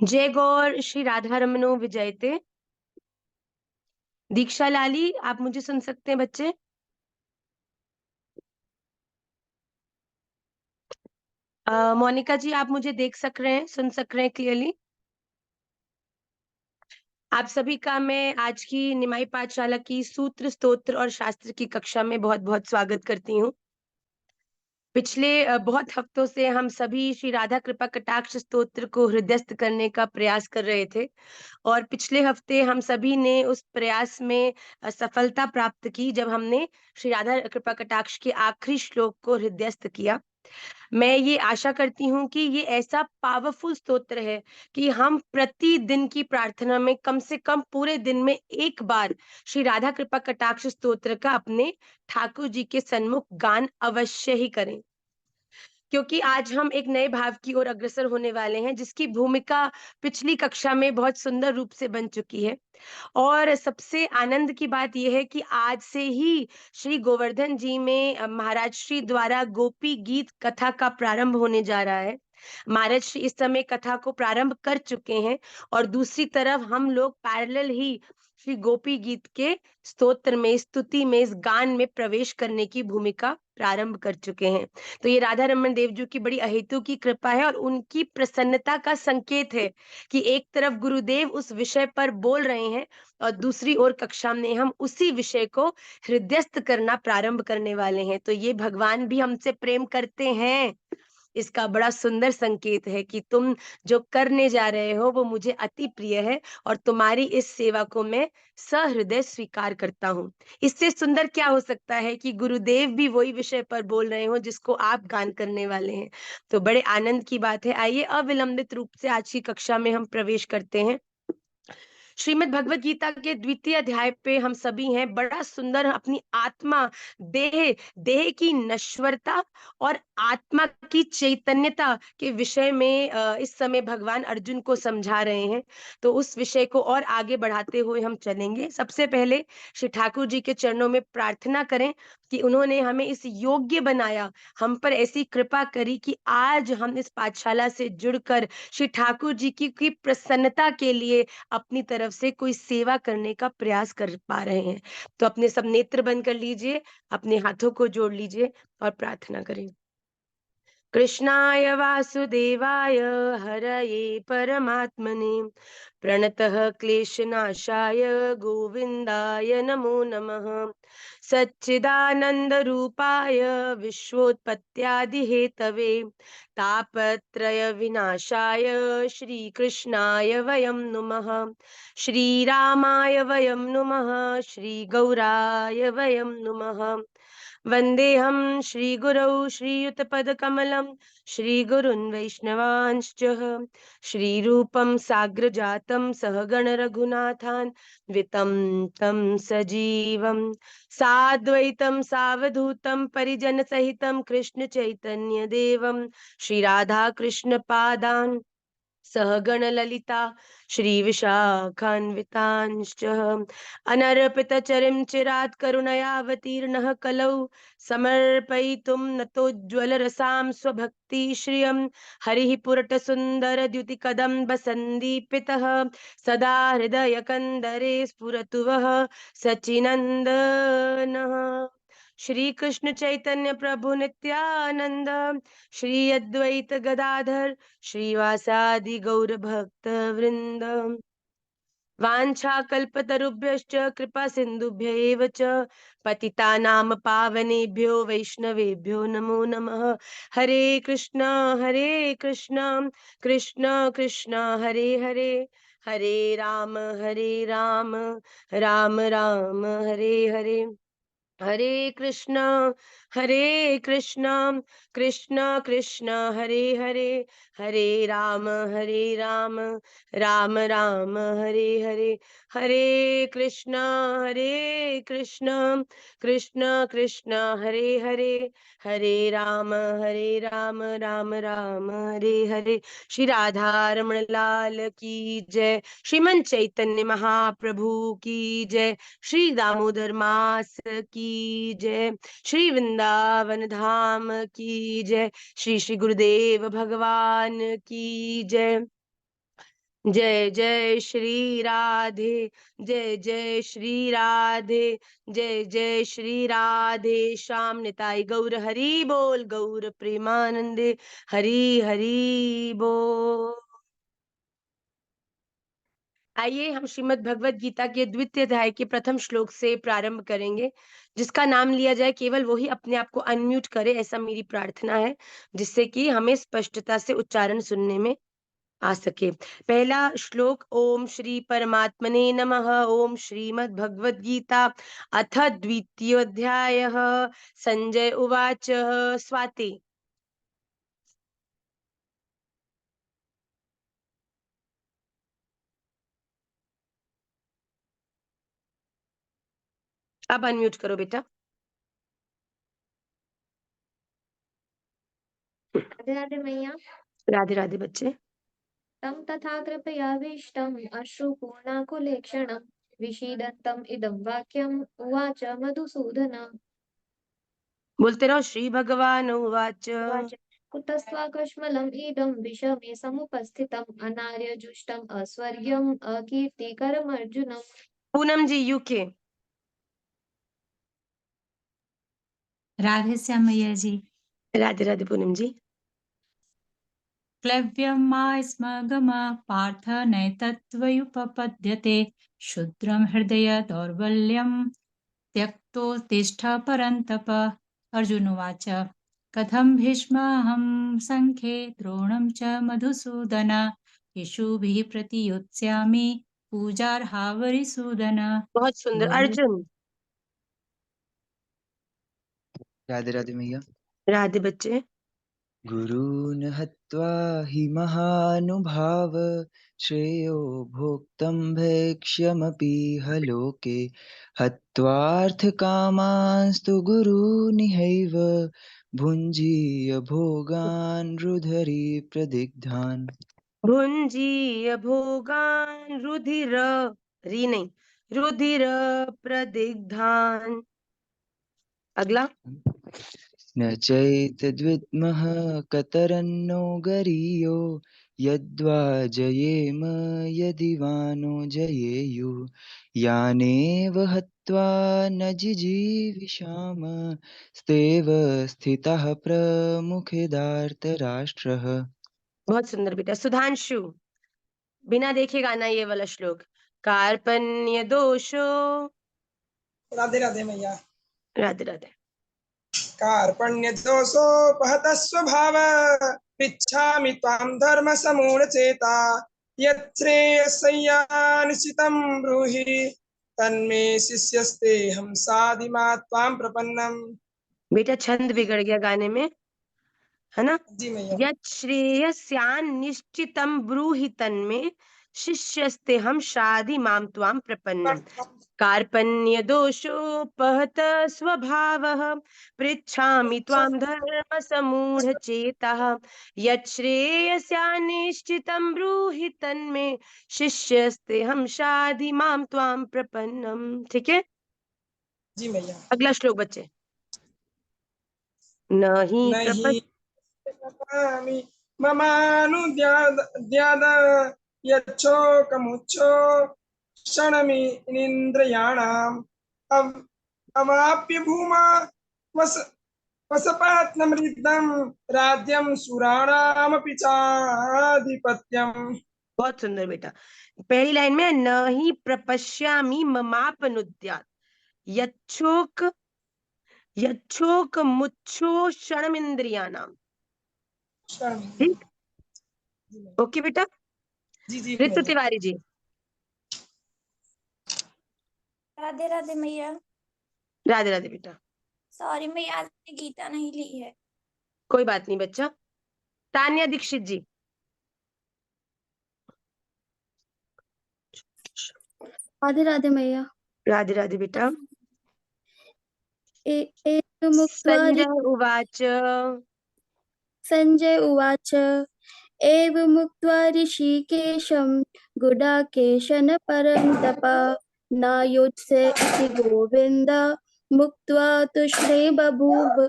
जय गौर श्री राधा रमनो विजयते। दीक्षा लाली, आप मुझे सुन सकते हैं बच्चे? मोनिका जी, आप मुझे देख सक रहे हैं, सुन सक रहे हैं क्लियरली? आप सभी का मैं आज की निमाई पाठशाला की सूत्र स्तोत्र और शास्त्र की कक्षा में बहुत बहुत स्वागत करती हूँ। पिछले बहुत हफ्तों से हम सभी श्री राधा कृपा कटाक्ष स्तोत्र को हृदयस्थ करने का प्रयास कर रहे थे और पिछले हफ्ते हम सभी ने उस प्रयास में सफलता प्राप्त की जब हमने श्री राधा कृपा कटाक्ष के आखिरी श्लोक को हृदयस्थ किया। मैं ये आशा करती हूँ कि ये ऐसा पावरफुल स्तोत्र है कि हम प्रतिदिन की प्रार्थना में कम से कम पूरे दिन में एक बार श्री राधा कृपा कटाक्ष स्तोत्र का अपने ठाकुर जी के सन्मुख गान अवश्य ही करें, क्योंकि आज हम एक नए भाव की ओर अग्रसर होने वाले हैं जिसकी भूमिका पिछली कक्षा में बहुत सुंदर रूप से बन चुकी है। और सबसे आनंद की बात यह है कि आज से ही श्री गोवर्धन जी में महाराज श्री द्वारा गोपी गीत कथा का प्रारंभ होने जा रहा है। महाराज श्री इस समय कथा को प्रारंभ कर चुके हैं और दूसरी तरफ हम लोग पैरेलल ही श्री गोपी गीत के स्तोत्र में, स्तुति में, इस गान में प्रवेश करने की भूमिका प्रारंभ कर चुके हैं। तो ये राधा रमन देव जी की बड़ी अहेतु की कृपा है और उनकी प्रसन्नता का संकेत है कि एक तरफ गुरुदेव उस विषय पर बोल रहे हैं और दूसरी ओर कक्षा में हम उसी विषय को हृदयस्थ करना प्रारंभ करने वाले हैं। तो ये भगवान भी हमसे प्रेम करते हैं, इसका बड़ा सुंदर संकेत है कि तुम जो करने जा रहे हो वो मुझे अति प्रिय है और तुम्हारी इस सेवा को मैं सहृदय स्वीकार करता हूँ। इससे सुंदर क्या हो सकता है कि गुरुदेव भी वही विषय पर बोल रहे हो जिसको आप गान करने वाले हैं। तो बड़े आनंद की बात है। आइए अविलंबित रूप से आज की कक्षा में हम प्रवेश करते हैं। श्रीमद् भगवत गीता के द्वितीय अध्याय पे हम सभी हैं। बड़ा सुंदर अपनी आत्मा, देह देह की नश्वरता और आत्मा की चैतन्यता के विषय में इस समय भगवान अर्जुन को समझा रहे हैं। तो उस विषय को और आगे बढ़ाते हुए हम चलेंगे। सबसे पहले श्री ठाकुर जी के चरणों में प्रार्थना करें कि उन्होंने हमें इस योग्य बनाया, हम पर ऐसी कृपा करी कि आज हम इस पाठशाला से जुड़कर श्री ठाकुर जी की प्रसन्नता के लिए अपनी तरफ से कोई सेवा करने का प्रयास कर पा रहे हैं। तो अपने सब नेत्र बंद कर लीजिए, अपने हाथों को जोड़ लीजिए और प्रार्थना करें। कृष्णाय वासुदेवाय हरये परमात्मने प्रणतः क्लेशनाशाय गोविन्दाय नमो नमः। सच्चिदानंद रूपाय विश्वोत्पत्त्यादिहेतवे तापत्रय विनाशाय श्रीकृष्णाय वयं नुमः। श्रीरामाय वयं नुमः। श्रीगौराय वयं नुमः। वन्देऽहं श्रीगुरौ श्रीयुतपदकमलं श्रीगुरून् वैष्णवांश्च श्रीरूपं साग्रजातं सहगण रघुनाथान् वितं तं सजीवं साद्वैतं सावधूतं परिजनसहितं कृष्ण चैतन्य देवं श्रीराधा कृष्ण पादान् सहगण ललिता श्रीविशाखान्वितांश्च अनर्पितचरिं चिरात् करुणयावतीर्णः कलौ समर्पयितुं नतोज्ज्वलरसां स्वभक्तिश्रियं हरिः पुरटसुन्दरद्युतिकदम्बसन्दीपितः सदा हृदयकन्दरे स्फुरतु वः सचिनन्दनः। श्री कृष्ण चैतन्य प्रभु नित्यानंद, श्री अद्वैत गदाधर श्रीवासादि गौर भक्त वृंद। वाञ्छाकल्पतरुभ्यश्च कृपा सिन्धुभ्य एव च पतितानां पावनेभ्यो वैष्णवेभ्यो नमो नमः। हरे कृष्णा कृष्ण कृष्ण हरे हरे, हरे राम राम राम हरे हरे। हरे कृष्णा कृष्ण कृष्ण हरे हरे, हरे राम राम राम हरे हरे। हरे कृष्णा कृष्ण कृष्ण हरे हरे, हरे राम राम राम हरे हरे। श्री राधा रमण लाल की जय। श्रीमन चैतन्य महाप्रभु की जय। श्री दामोदर मास की जय। श्री वृंदावन धाम की जय। श्री श्री गुरुदेव भगवान की जय। जय जय श्री राधे, जय जय श्री राधे, जय जय श्री राधे श्याम निताई गौर हरि बोल, गौर प्रेमानंदे हरि हरि बोल। आइए हम श्रीमद् भगवत गीता के द्वितीय अध्याय के प्रथम श्लोक से प्रारंभ करेंगे। जिसका नाम लिया जाए केवल वही अपने आप को अनम्यूट करे, ऐसा मेरी प्रार्थना है, जिससे कि हमें स्पष्टता से उच्चारण सुनने में आ सके। पहला श्लोक, ओम श्री परमात्मने नमः। ओम श्रीमद् भगवत गीता अथ द्वितीयोऽध्यायः। संजय उवाच। स्वाति। अब अनम्यूट करो बेटा। राधे राधे मैया। राधे राधे बच्चे। तं तथा कृपयाभीष्टम् अश्रुपूर्णाकुलेक्षणं विषीदन्तम् इदं वाक्यम् उवाच मधुसूदन। बोलते रहो। श्री भगवान उवाच। उवाच कुतस्त्वाकश्मलम् इदं विषमे समुपस्थितम् अनार्यजुष्टम् अस्वर्ग्यम् अकीर्तिकरम् अर्जुनम्। पूनम जी यूके। राधे श्याम मैया जी। राधे राधे पूनम जी। क्लव्यं मास्मगम पार्थ नैतत्त्वयुपपद्यते क्षुद्रं हृदय दौर्बल्यं त्यक्तोत्तिष्ठ परन्तप। अर्जुन उवाच कथं भीष्माहं सङ्ख्ये द्रोणं च मधुसूदन इषुभिः प्रतियोत्स्यामि पूजार्हावरिसूदन। बहुत सुंदर। गुरु अर्जुन। राधे राधे मैया। राधे बच्चे। गुरून् हत्वा हि महानुभाव श्रेयो भोक्तुं भैक्ष्यमपीह लोके हत्वार्थकामांस्तु गुरूनिहैव भुञ्जीय भोगान् रुधरि प्रदिग्धान्। भुंजीय भोगान रुधिर, री नहीं, रुधिर प्रदिग्धान। अगला। न चैतद्विद्मः कतरन्नो गरीयो यद्वा जयेम यदि वा नो जयेयुः यानेव हत्वा न जिजीविषाम स्तेव स्थितः प्रमुखे धार्तराष्ट्रः। बहुत सुंदर बेटा। सुधांशु। बिना देखे गाना ये वाला श्लोक। कार्पण्य दोषो। राधे राधे मैया। राधे राधे। कार्पण्यदोषोपहतः स्वभाव पृच्छामि त्वां धर्मसमूढचेता यच्छ्रेयस्यानिश्चितं ब्रूहि तन्मे शिष्यस्तेऽहं साधिमा त्वां प्रपन्नम्। बेटा छंद बिगड़ गया गाने में, है ना। जी मैया। यत् श्रेयस्यान्निश्चितं ब्रूहि तन्मे शिष्यस्ते हम शाधि माम त्वाम प्रपन्नम। कार्पण्य दोषोपहत स्वभावः पृच्छामि त्वां धर्म समूढ़ चेतः यत् श्रेयस्यान्निश्चितं ब्रूहि तन्मे शिष्यस्ते हम शाधि माम त्वाम प्रपन्नम। ठीक है। जी मैया। अगला श्लोक बच्चे। नहीं नहि प्रपश्य प्रपश्यामि ममानुद्याद यच्छोकमुच्छो क्षणमिन्द्रियाणाम् अवाप्य भूमा वस वसपत्नमृतं राज्यं सुराणामपि चाधिपत्यम्। बहुत सुंदर बेटा। पहली लाइन में न ही प्रपश्यामि ममापनुद्यात् यच्छोक यच्छोक मुच्छो क्षणमिंद्रियाणाम। ठीक। ओके बेटा। जी जी ऋतु मैया। तिवारी जी। राधे राधे मैया। राधे राधे बेटा। सॉरी मैया, आज मैंने गीता नहीं ली है। कोई बात नहीं बच्चा। तान्या दीक्षित जी। राधे राधे मैया। राधे राधे बेटा। मुक्त्वा संजय उवाच एवमुक्त्वा ऋषिकेशं गुडाकेशन परन्तप नायुत्से इति गोविन्द मुक्त्वा तुष्टे बभूवः।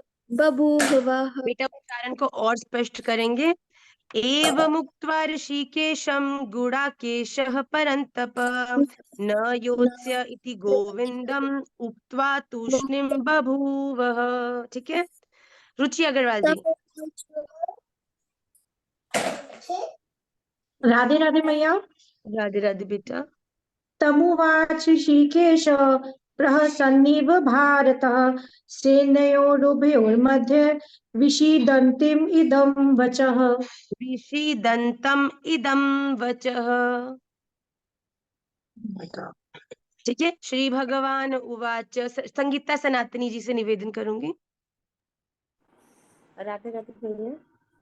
बेटा उच्चारण को और स्पष्ट करेंगे। एवमुक्त्वा ऋषिकेशं गुडाकेशः परन्तप न योत्स्य इति गोविंदम उक्त्वा तूष्णीम बभूवः। ठीक है, रुचि अग्रवाल जी। राधे राधे मैया। राधे राधे बेटा। तमुवाच ऋषिकेश प्रहसन्निव भारतः सेनयोरुभयोर्मध्ये विषीदन्तीम् इदं वचः। विषीदन्तम् इदं वचः। ठीक है, श्री भगवान उवाच। संगीता सनातनी जी से निवेदन करूंगी। राधे राधे भैया।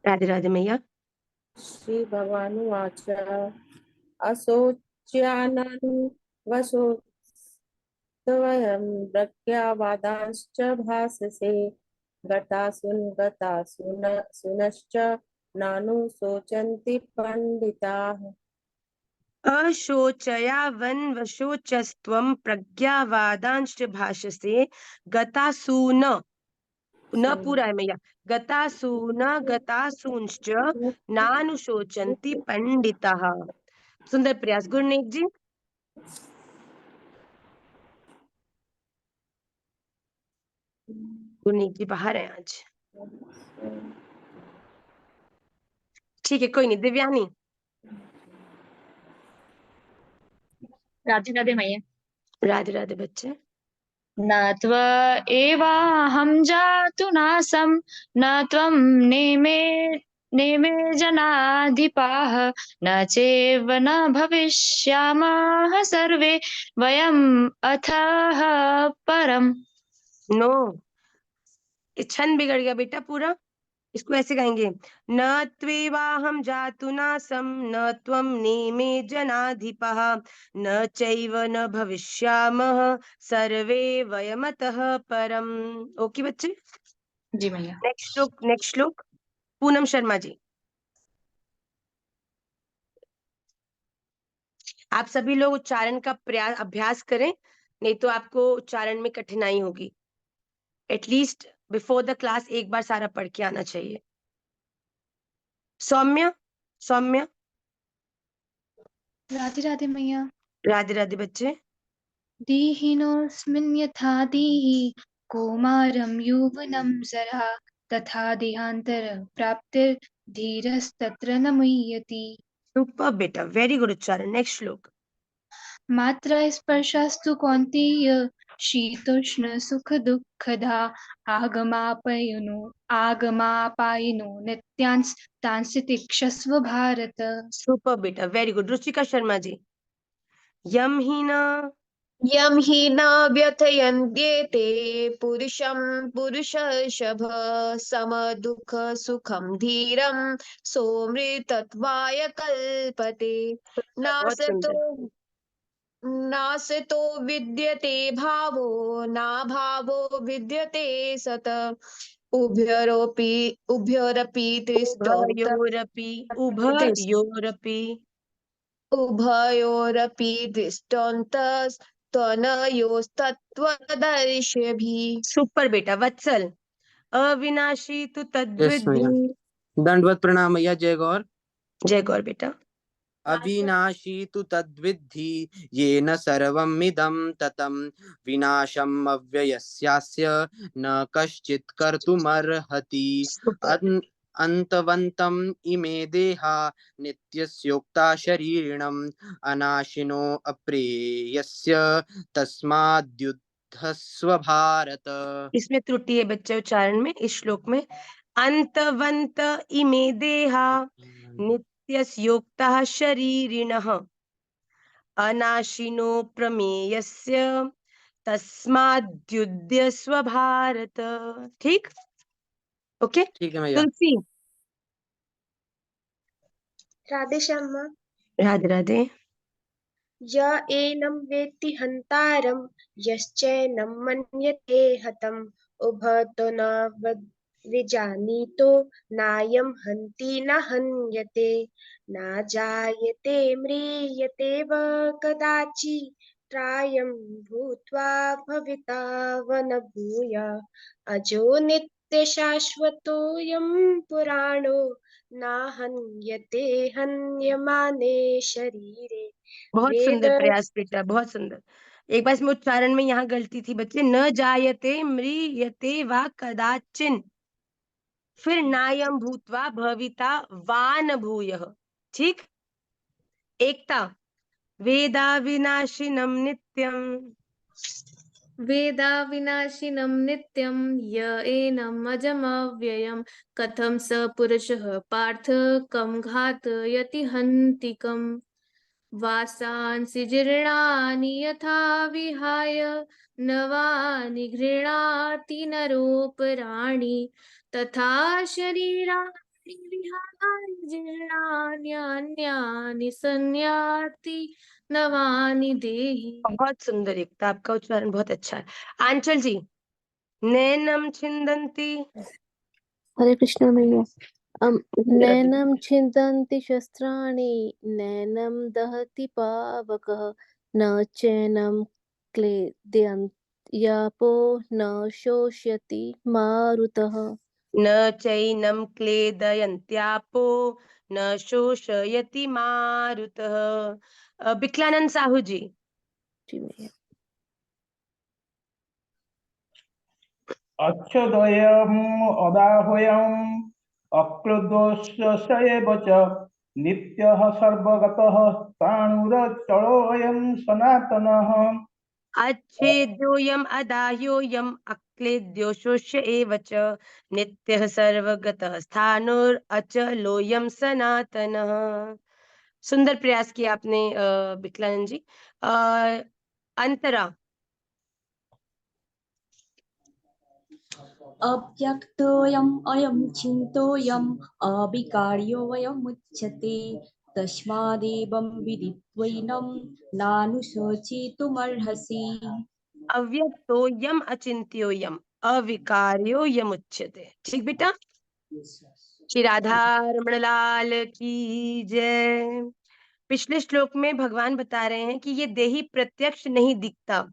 राधे राधे मैया। श्री भगवान उवाच अशोच्याननु वशोत्वयं प्रज्ञावादांश्च भाससे गतासुनश्च नानुशोचन्ति पंडिताः। अशोचयावन्वशोचस्त्वं प्रज्ञावादांश्च भाषसे गतासून, न पूरा है मैया, गतासून गतासूंश्च नानुशोचन्ति पंडिताः। सुंदर प्रयास गुरनेक जी। गुरनेक जी बाहर है आज। ठीक है, कोई नहीं। दिव्यानी। राधे राधे मैया। राधे राधे बच्चे। न त्व एवाहं जातु नासं न त्वं नेमे नेमे जनाधिपाः न चैव न भविष्यामः सर्वे वयम् अथः परम्। नो, छंद बिगड़ गया बेटा पूरा। इसको ऐसे गाएंगे, न त्वेवाहं जातु नासं न त्वं नेमे जनाधिपः न चैव न भविष्यामः सर्वे वयमतः परम। ओके बच्चे। जी मैया। नेक्स्ट श्लोक, नेक्स्ट श्लोक पूनम शर्मा जी। आप सभी लोग उच्चारण का प्रयास अभ्यास करें, नहीं तो आपको उच्चारण में कठिनाई होगी। एटलीस्ट बिफोर द क्लास एक बार सारा पढ़ के आना चाहिए। सौम्य, सौम्य। राधे राधे मैया। राधे राधे बच्चे। दीहिनोऽस्मिन् यथा दीहि कौमारं यौवनं जरा तथा देहान्तर प्राप्तिर्धीरस्तत्र न मुह्यति। सुपर बेटा, वेरी गुड उच्चारण। नेक्स्ट श्लोक। मात्रा स्पर्शास्तु कौन्तेय शीतोष्ण सुख दुःखदा आगमापायिनो नित्यांस्तांसि तिक्षस्व भारत। सुपर बेटा, वेरी गुड। रुचिका शर्मा जी। यम ही न व्यथयन्त्येते पुरुषं पुरुषर्षभ समदुःख सुखं धीरं सोमृतत्वाय कल्पते। बहुत सुंदर। नासतो विद्यते भावो नाभावो विद्यते सत उभयोरपि दृष्टान्त उभयोरपि दृष्टान्तस्तनयोस्तत्त्वदर्शिभिः। सुपर बेटा। वत्सल। अविनाशी तु यस तद्विद्धि। मैया। दंडवत प्रणाम मैया। जय गौर। जय गौर बेटा। अविनाशी तु तद्विद्धि येन सर्वमिदं ततं विनाशम् अव्ययस्यास्य न कश्चित् कर्तुमर्हति। अन्तवन्तम् इमे देहा नित्यस्योक्ता शरीरिणम् अनाशिनो अप्रेयस्य तस्माद्युद्धस्व भारत। इसमें त्रुटि है बच्चे उच्चारण में। इस श्लोक में अंतवंत इमे देहा नित्यस्योक्ताः शरीरिणः अनाशिनो प्रमेयस्य तस्माद्युध्यस्व भारत। ठीक, ओके। ठीक है मैया। तुलसी। राधे श्यामा। राधे राधे। य एनं वेत्ति हन्तारं यश्चैनं मन्यते हतम् उभतो न विजानीतो नायं हन्ति न हन्यते न जायते म्रियते वा कदाचित्रायं भूत्वा भविता वन भूया अजो नित्यशाश्वतोऽयं पुराणो नाहन्यते हन्यमाने शरीरे बहुत वेद सुंदर प्रयास बेटा, बहुत सुंदर। एक बार इसमें उच्चारण में यहाँ गलती थी बच्चे, न जायते म्रियते वा कदाचिन, फिर नायम भूत्वा भविता वा न भूयः। ठीक, एकता। वेदा विनाशिनम नित्यम, वेदा विनाशिनं नित्यं य एनम् अजमव्ययं कथं स पुरुषः पार्थ कं घातयति हन्तिकम् वासांसि जीर्णानि यथा विहाय नवानि गृह्णाति नरोपराणि तथा शरीराणि विहाय जीर्णान्यान्यानि संयाति नवानि देहि। बहुत सुंदर एकता, आपका उच्चारण बहुत अच्छा है। आंचल जी, नैनम छिंदंती, हरे कृष्ण मैया। राधे। नैनं छिन्दन्ति शस्त्राणि नैनं दहति पावकः न चैनं क्लेदयन्त्यापो न शोष्यति मारुतः। न चैनम क्लेदयन्त्यापो न शोषयति मारुतः। विकलानंद साहू जी। जी मैया। अच्छोदयम् अदाह्वयम् अक्रोधस्य एव च नित्यः सर्वगतः स्थाणुरचलोऽयं सनातनः। अच्छेद्योऽयम् अदाह्योऽयम् अक्लेद्यो शोष्य एव च नित्यः सर्वगतः स्थाणुरचलोऽयं सनातनः। सुंदर प्रयास किया आपने विकलानंद जी। अंतरा। अव्यक्तोऽयम् अयं चिन्तोऽयम् अविकार्योऽयमुच्यते तस्मादेवं विदित्वैनं नानुशोचितुमर्हसि। अव्यक्तोऽयम् अचिन्त्योऽयम् अविकार्योऽयमुच्यते। ठीक बेटा, श्री राधा रमण लाल की जय। पिछले श्लोक में भगवान बता रहे हैं कि ये देही प्रत्यक्ष नहीं दिखता,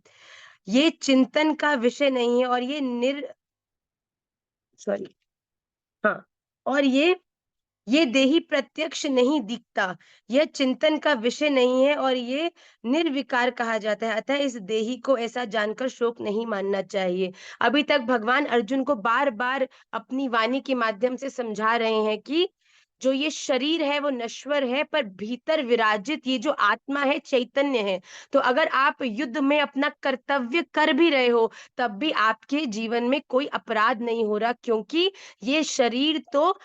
ये चिंतन का विषय नहीं है, और ये देही प्रत्यक्ष नहीं दिखता, यह चिंतन का विषय नहीं है, और ये निर्विकार कहा जाता है। अतः इस देही को ऐसा जानकर शोक नहीं मानना चाहिए। अभी तक भगवान अर्जुन को बार बार अपनी वाणी के माध्यम से समझा रहे हैं कि जो ये शरीर है वो नश्वर है, पर भीतर विराजित ये जो आत्मा है चैतन्य है। तो अगर आप युद्ध में अपना कर्तव्य कर भी रहे हो, तब भी आपके जीवन में कोई अपराध नहीं हो रहा, क्योंकि ये शरीर तो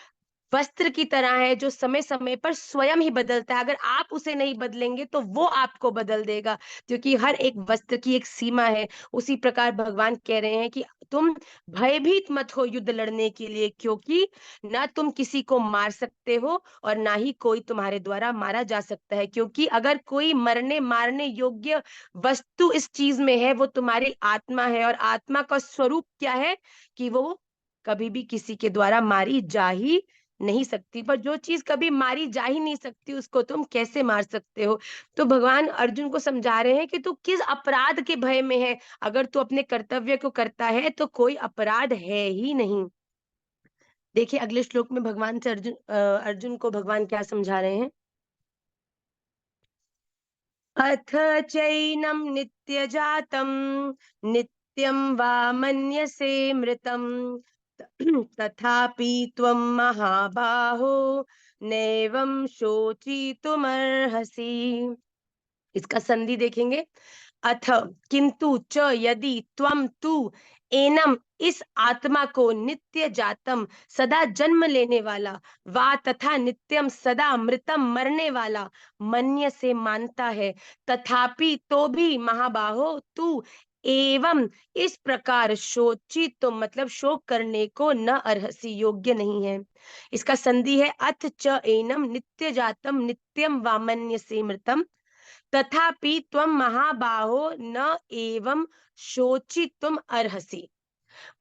वस्त्र की तरह है जो समय समय पर स्वयं ही बदलता है। अगर आप उसे नहीं बदलेंगे तो वो आपको बदल देगा, क्योंकि हर एक वस्त्र की एक सीमा है। उसी प्रकार भगवान कह रहे हैं कि तुम भयभीत मत हो युद्ध लड़ने के लिए, क्योंकि ना तुम किसी को मार सकते हो और ना ही कोई तुम्हारे द्वारा मारा जा सकता है। क्योंकि अगर कोई मरने मारने योग्य वस्तु इस चीज में है, वो तुम्हारी आत्मा है, और आत्मा का स्वरूप क्या है कि वो कभी भी किसी के द्वारा मारी जा ही नहीं सकती। पर जो चीज कभी मारी जा ही नहीं सकती, उसको तुम कैसे मार सकते हो? तो भगवान अर्जुन को समझा रहे हैं कि तू किस अपराध के भय में है। अगर तू अपने कर्तव्य को करता है तो कोई अपराध है ही नहीं। देखिए अगले श्लोक में भगवान से अर्जुन को भगवान क्या समझा रहे हैं। अथ चैनम नित्य जातम नित्यम वा मन्यसे मृतम तथापि त्वं महाबाहो नैवं शोचितुमर्हसि। इसका संधि देखेंगे। अथ किंतु च यदि त्वम तू एनम इस आत्मा को नित्य जातम सदा जन्म लेने वाला वा तथा नित्यम सदा मृतम मरने वाला मन्य से मानता है तथापि तो भी महाबाहो तू एवं इस प्रकार शोचित तो मतलब शोक करने को न अर्हसि योग्य नहीं है। इसका संधि है अथ च एनम नित्य जातम नित्यम वामन्य से मृतम तथापि त्वं महाबाहो न एवं शोचितुम अर्हसि।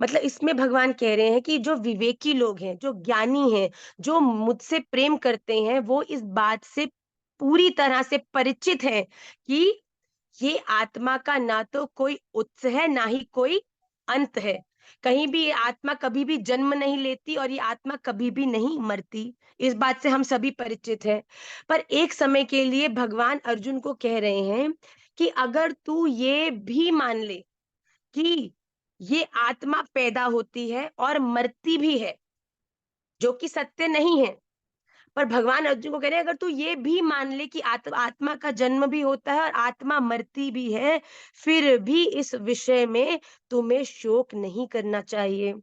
मतलब इसमें भगवान कह रहे हैं कि जो विवेकी लोग हैं, जो ज्ञानी हैं, जो मुझसे प्रेम करते हैं, वो इस बात से पूरी तरह से परिचित हैं कि ये आत्मा का ना तो कोई उत्स है ना ही कोई अंत है। कहीं भी ये आत्मा कभी भी जन्म नहीं लेती और ये आत्मा कभी भी नहीं मरती। इस बात से हम सभी परिचित हैं। पर एक समय के लिए भगवान अर्जुन को कह रहे हैं कि अगर तू ये भी मान ले कि ये आत्मा पैदा होती है और मरती भी है, जो कि सत्य नहीं है, पर भगवान अर्जुन को कह रहे हैं अगर तू ये भी मान ले कि आत्मा का जन्म भी होता है और आत्मा मरती भी है, फिर भी इस विषय में तुम्हें शोक नहीं करना चाहिए।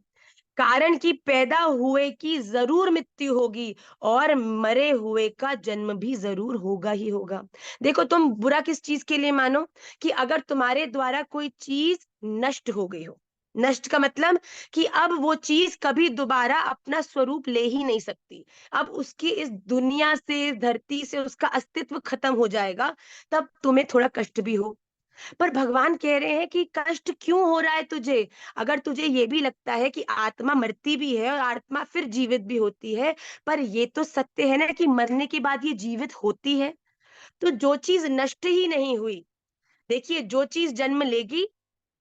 कारण कि पैदा हुए की जरूर मृत्यु होगी और मरे हुए का जन्म भी जरूर होगा ही होगा। देखो, तुम बुरा किस चीज के लिए मानो कि अगर तुम्हारे द्वारा कोई चीज नष्ट हो गई हो, नष्ट का मतलब कि अब वो चीज कभी दोबारा अपना स्वरूप ले ही नहीं सकती, अब उसकी इस दुनिया से, इस धरती से उसका अस्तित्व खत्म हो जाएगा, तब तुम्हें थोड़ा कष्ट भी हो। पर भगवान कह रहे हैं कि कष्ट क्यों हो रहा है तुझे? अगर तुझे ये भी लगता है कि आत्मा मरती भी है और आत्मा फिर जीवित भी होती है, पर ये तो सत्य है ना कि मरने के बाद ये जीवित होती है। तो जो चीज नष्ट ही नहीं हुई, देखिए, जो चीज जन्म लेगी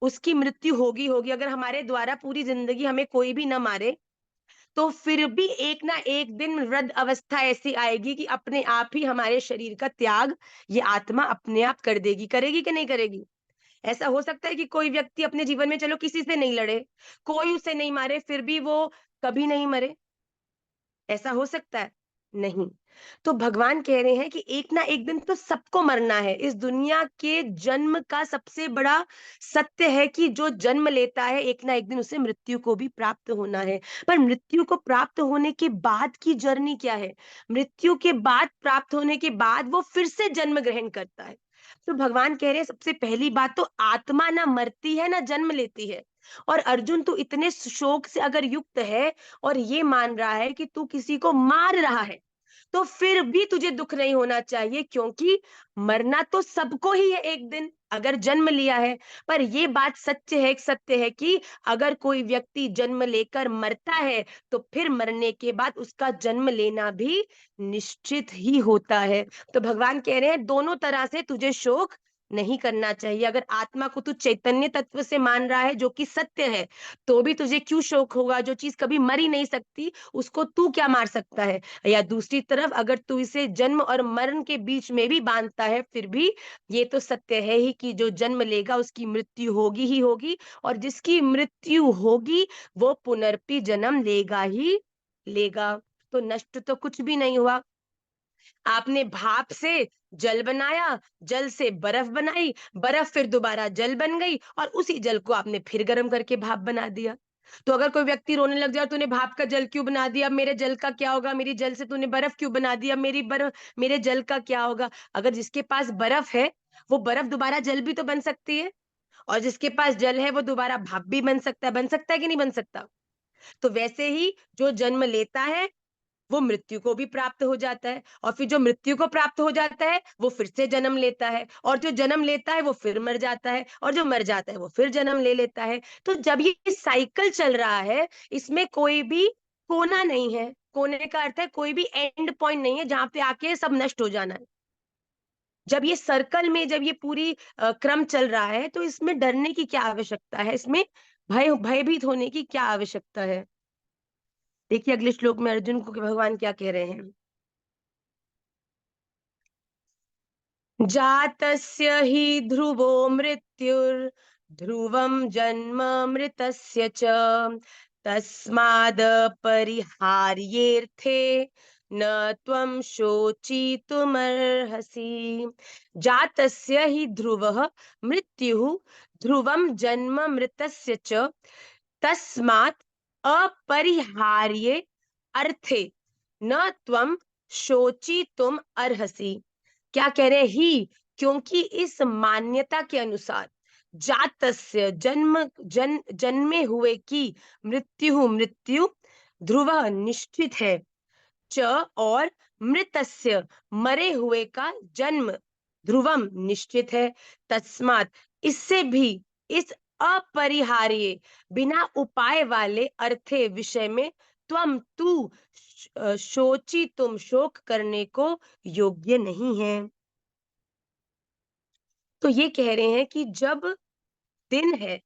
उसकी मृत्यु होगी होगी। अगर हमारे द्वारा पूरी जिंदगी हमें कोई भी न मारे, तो फिर भी एक ना एक दिन वृद्ध अवस्था ऐसी आएगी कि अपने आप ही हमारे शरीर का त्याग ये आत्मा अपने आप कर देगी। करेगी कि नहीं करेगी? ऐसा हो सकता है कि कोई व्यक्ति अपने जीवन में चलो किसी से नहीं लड़े, कोई उसे नहीं मारे, फिर भी वो कभी नहीं मरे? ऐसा हो सकता है? नहीं। तो भगवान कह रहे हैं कि एक ना एक दिन तो सबको मरना है। इस दुनिया के जन्म का सबसे बड़ा सत्य है कि जो जन्म लेता है एक ना एक दिन उसे मृत्यु को भी प्राप्त होना है। पर मृत्यु को प्राप्त होने के बाद की जर्नी क्या है? मृत्यु के बाद, प्राप्त होने के बाद वो फिर से जन्म ग्रहण करता है। तो भगवान कह रहे हैं सबसे पहली बात तो आत्मा ना मरती है ना जन्म लेती है। और अर्जुन, तू इतने शोक से अगर युक्त है और ये मान रहा है कि तू किसी को मार रहा है, तो फिर भी तुझे दुख नहीं होना चाहिए, क्योंकि मरना तो सबको ही है एक दिन, अगर जन्म लिया है। पर ये बात सत्य है कि अगर कोई व्यक्ति जन्म लेकर मरता है, तो फिर मरने के बाद उसका जन्म लेना भी निश्चित ही होता है। तो भगवान कह रहे हैं दोनों तरह से तुझे शोक नहीं करना चाहिए। अगर आत्मा को तू चैतन्य तत्व से मान रहा है, जो कि सत्य है, तो भी तुझे क्यों शोक होगा? जो चीज कभी मर ही नहीं सकती, उसको तू क्या मार सकता है? या दूसरी तरफ अगर तू इसे जन्म और मरण के बीच में भी बांधता है, फिर भी ये तो सत्य है ही कि जो जन्म लेगा उसकी मृत्यु होगी ही होगी, और जिसकी मृत्यु होगी वो पुनर्पि जन्म लेगा ही लेगा। तो नष्ट तो कुछ भी नहीं हुआ। आपने भाप से जल बनाया, जल से बर्फ बनाई, बर्फ फिर दोबारा जल बन गई, और उसी जल को आपने फिर गर्म करके भाप बना दिया। तो अगर कोई व्यक्ति रोने लग जाए, तूने भाप का जल क्यों बना दिया, मेरे जल का क्या होगा, मेरी जल से तूने बर्फ क्यों बना दिया, मेरी बर्फ, मेरे जल का क्या होगा? अगर जिसके पास बर्फ है, वो बर्फ दोबारा जल भी तो बन सकती है, और जिसके पास जल है वो दोबारा भाप भी बन सकता है कि नहीं बन सकता? तो वैसे ही जो जन्म लेता है वो मृत्यु को भी प्राप्त हो जाता है, और फिर जो मृत्यु को प्राप्त हो जाता है वो फिर से जन्म लेता है, और जो जन्म लेता है वो फिर मर जाता है, और जो मर जाता है वो फिर जन्म ले लेता है। तो जब ये साइकिल चल रहा है, इसमें कोई भी कोना नहीं है। कोने का अर्थ है कोई भी एंड पॉइंट नहीं है जहां पे आके सब नष्ट हो जाना है। जब ये सर्कल में, जब ये पूरी क्रम चल रहा है, तो इसमें डरने की क्या आवश्यकता है? इसमें भयभीत होने की क्या आवश्यकता है? देखिए अगले श्लोक में अर्जुन को भगवान क्या कह रहे हैं। जातस्य हि ध्रुवो मृत्युर्ध्रुवं जन्म मृतस्य च तस्माद् परिहार्येऽर्थे न त्वं शोचितुमर्हसि। जातस्य हि ध्रुवः मृत्युः ध्रुवं जन्म मृतस्य च तस्मात् अपरिहार्ये अर्थे न त्वं शोचितुम अर्हसि। क्या कह रहे ही? क्योंकि इस मान्यता के अनुसार जातस्य जन्मे हुए की मृत्यु ध्रुव निश्चित है, च और मृतस्य मरे हुए का जन्म ध्रुवम निश्चित है, तस्मात् इससे भी, इस अपरिहार्य बिना उपाय वाले अर्थे विषय में तू शोची, तुम शोक करने को योग्य नहीं है। तो ये कह रहे हैं कि जब दिन है,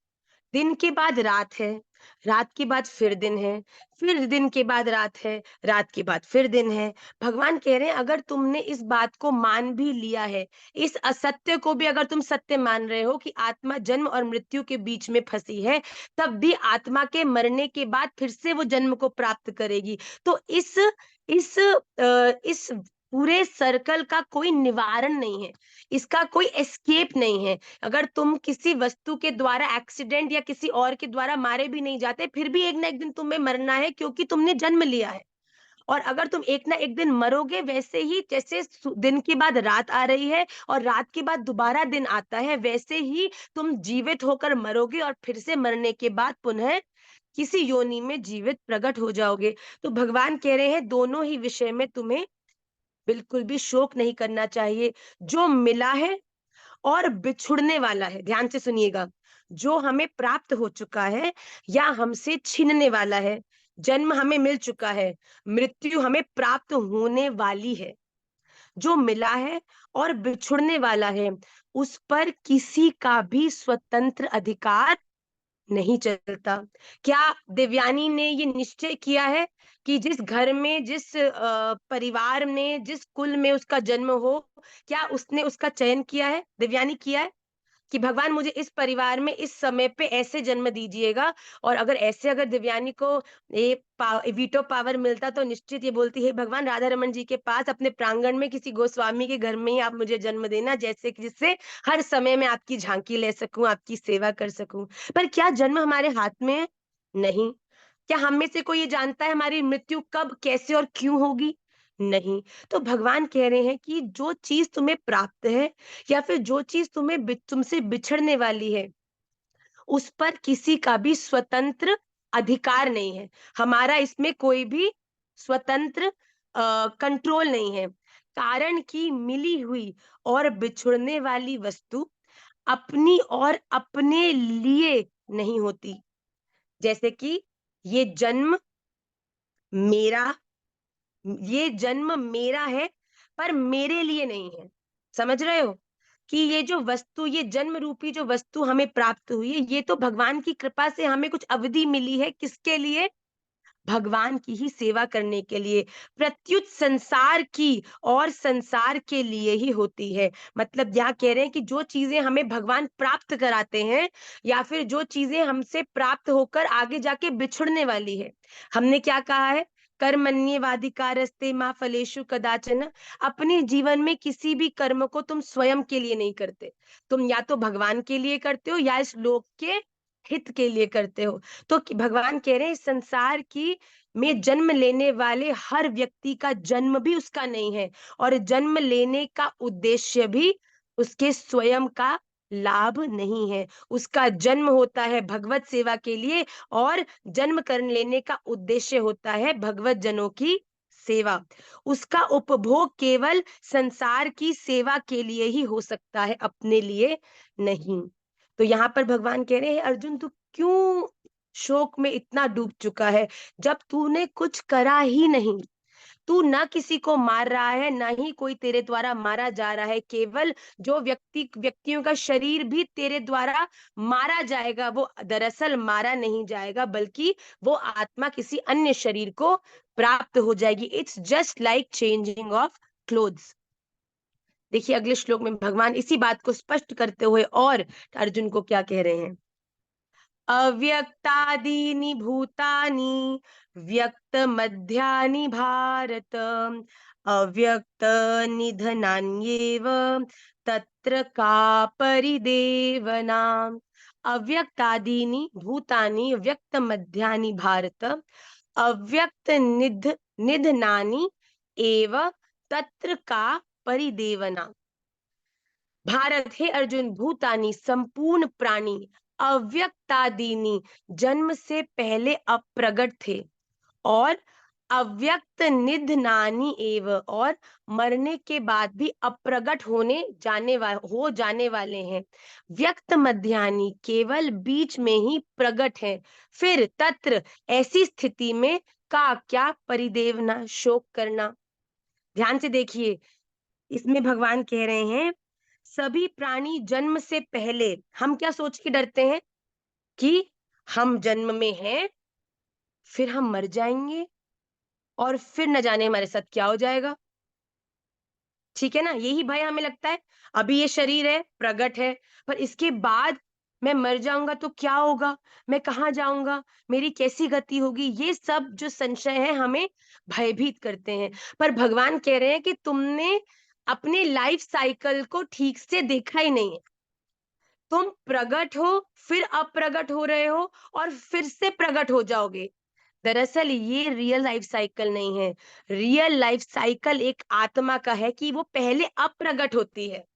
दिन के बाद रात है, रात के बाद फिर दिन है, फिर दिन के बाद रात है, रात के बाद फिर दिन है। भगवान कह रहे हैं अगर तुमने इस बात को मान भी लिया है, इस असत्य को भी अगर तुम सत्य मान रहे हो कि आत्मा जन्म और मृत्यु के बीच में फंसी है, तब भी आत्मा के मरने के बाद फिर से वो जन्म को प्राप्त करेगी। तो इस पूरे सर्कल का कोई निवारण नहीं है, इसका कोई एस्केप नहीं है। अगर तुम किसी वस्तु के द्वारा एक्सीडेंट या किसी और के द्वारा मारे भी नहीं जाते, फिर भी एक ना एक दिन तुम्हें मरना है, क्योंकि तुमने जन्म लिया है। और अगर तुम एक ना एक दिन मरोगे, वैसे ही जैसे दिन के बाद रात आ रही है और रात के बाद दोबारा दिन आता है, वैसे ही तुम जीवित होकर मरोगे और फिर से मरने के बाद पुनः किसी योनि में जीवित प्रकट हो जाओगे। तो भगवान कह रहे हैं दोनों ही विषय में तुम्हें बिल्कुल भी शोक नहीं करना चाहिए। जो मिला है और बिछुड़ने वाला है, ध्यान से सुनिएगा, जो हमें प्राप्त हो चुका है या हमसे छीनने वाला है। जन्म हमें मिल चुका है, मृत्यु हमें प्राप्त होने वाली है। जो मिला है और बिछुड़ने वाला है, उस पर किसी का भी स्वतंत्र अधिकार नहीं चलता। क्या देवयानी ने ये निश्चय किया है कि जिस घर में, जिस परिवार में, जिस कुल में उसका जन्म हो, क्या उसने उसका चयन किया है? देवयानी किया है कि भगवान मुझे इस परिवार में इस समय पे ऐसे जन्म दीजिएगा? और अगर देवयानी को वीटो पावर मिलता, तो निश्चित ये बोलती है भगवान राधा रमन जी के पास अपने प्रांगण में किसी गोस्वामी के घर में ही आप मुझे जन्म देना, जैसे कि जिससे हर समय मैं आपकी झांकी ले सकूं, आपकी सेवा कर सकूं। पर क्या जन्म हमारे हाथ में है? नहीं। क्या हम में से कोई ये जानता है हमारी मृत्यु कब, कैसे और क्यों होगी? नहीं। तो भगवान कह रहे हैं कि जो चीज तुम्हें प्राप्त है या फिर जो चीज तुमसे बिछड़ने वाली है, उस पर किसी का भी स्वतंत्र अधिकार नहीं है। हमारा इसमें कोई भी स्वतंत्र कंट्रोल नहीं है। कारण कि मिली हुई और बिछुड़ने वाली वस्तु अपनी और अपने लिए नहीं होती। जैसे कि ये जन्म मेरा ये जन्म मेरा है, पर मेरे लिए नहीं है। समझ रहे हो कि ये जो वस्तु, ये जन्म रूपी जो वस्तु हमें प्राप्त हुई है, ये तो भगवान की कृपा से हमें कुछ अवधि मिली है। किसके लिए? भगवान की ही सेवा करने के लिए। प्रत्युत संसार की और संसार के लिए ही होती है। मतलब यहाँ कह रहे हैं कि जो चीजें हमें भगवान प्राप्त कराते हैं या फिर जो चीजें हमसे प्राप्त होकर आगे जाके बिछुड़ने वाली है, हमने क्या कहा है? कर्मण्येवाधिकारस्ते मा फलेषु कदाचन। अपने जीवन में किसी भी कर्म को तुम स्वयं के लिए नहीं करते, तुम या तो भगवान के लिए करते हो या इस लोक के हित के लिए करते हो। तो भगवान कह रहे हैं इस संसार की में जन्म लेने वाले हर व्यक्ति का जन्म भी उसका नहीं है, और जन्म लेने का उद्देश्य भी उसके स्वयं का लाभ नहीं है। उसका जन्म होता है भगवत सेवा के लिए, और जन्म कर लेने का उद्देश्य होता है भगवत जनों की सेवा। उसका उपभोग केवल संसार की सेवा के लिए ही हो सकता है, अपने लिए नहीं। तो यहाँ पर भगवान कह रहे हैं अर्जुन, तू क्यों शोक में इतना डूब चुका है, जब तूने कुछ करा ही नहीं। तू ना किसी को मार रहा है, ना ही कोई तेरे द्वारा मारा जा रहा है। केवल जो व्यक्तियों का शरीर भी तेरे द्वारा मारा जाएगा, वो दरअसल मारा नहीं जाएगा, बल्कि वो आत्मा किसी अन्य शरीर को प्राप्त हो जाएगी। It's just like changing of clothes. देखिए अगले श्लोक में भगवान इसी बात को स्पष्ट करते हुए और अर्जुन को क्या कह रहे हैं? अव्यक्तादीनि भूतानि व्यक्त मध्यानि भारत, अव्यक्त निधनान्येव तत्र का परिदेवना। अव्यक्तादीनि भूतानि व्यक्त मध्यानि भारत, अव्यक्त निधनानि एव तत्र का परिदेवना। भारत, हे अर्जुन, भूतानी संपूर्ण प्राणी, अव्यक्तादीनी जन्म से पहले अप्रगट थे, और अव्यक्त निधनानी एव और मरने के बाद भी अप्रगट हो जाने वाले हैं। व्यक्त मध्यानी केवल बीच में ही प्रगट है। फिर तत्र ऐसी स्थिति में का क्या परिदेवना, शोक करना। ध्यान से देखिए, इसमें भगवान कह रहे हैं सभी प्राणी जन्म से पहले हम क्या सोच के डरते हैं कि हम जन्म में हैं, फिर हम मर जाएंगे, और फिर न जाने हमारे साथ क्या हो जाएगा। ठीक है ना, यही भय हमें लगता है। अभी ये शरीर है, प्रगट है, पर इसके बाद मैं मर जाऊंगा तो क्या होगा, मैं कहाँ जाऊंगा, मेरी कैसी गति होगी, ये सब जो संशय है हमें भयभीत करते हैं। पर भगवान कह रहे हैं कि तुमने अपने लाइफ साइकिल को ठीक से देखा ही नहीं है। तुम प्रगट हो, फिर अप्रगट हो रहे हो, और फिर से प्रगट हो जाओगे। दरअसल ये रियल लाइफ साइकिल नहीं है। रियल लाइफ साइकिल एक आत्मा का है कि वो पहले अप्रगट होती है।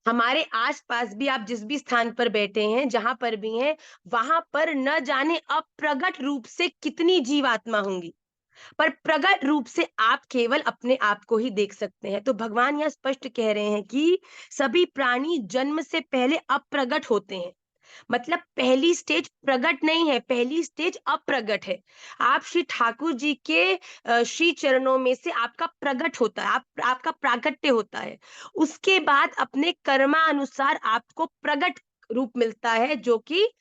हमारे आसपास भी आप जिस भी स्थान पर बैठे हैं, जहां पर भी हैं, वहां पर न जाने अप्रगट रूप से कितनी जीवात्मा होंगी, पर प्रगट रूप से आप केवल अपने आप को ही देख सकते हैं। तो भगवान यह स्पष्ट कह रहे हैं कि सभी प्राणी जन्म से पहले अप्रगट होते हैं। मतलब पहली स्टेज प्रगट नहीं है, पहली स्टेज अप्रगट है। आप श्री ठाकुर जी के श्री चरणों में से आपका प्रगट होता है, आपका प्रागट्य होता है। उसके बाद अपने कर्मानुसार आपको प्रगट रूप मिलता है, जो कि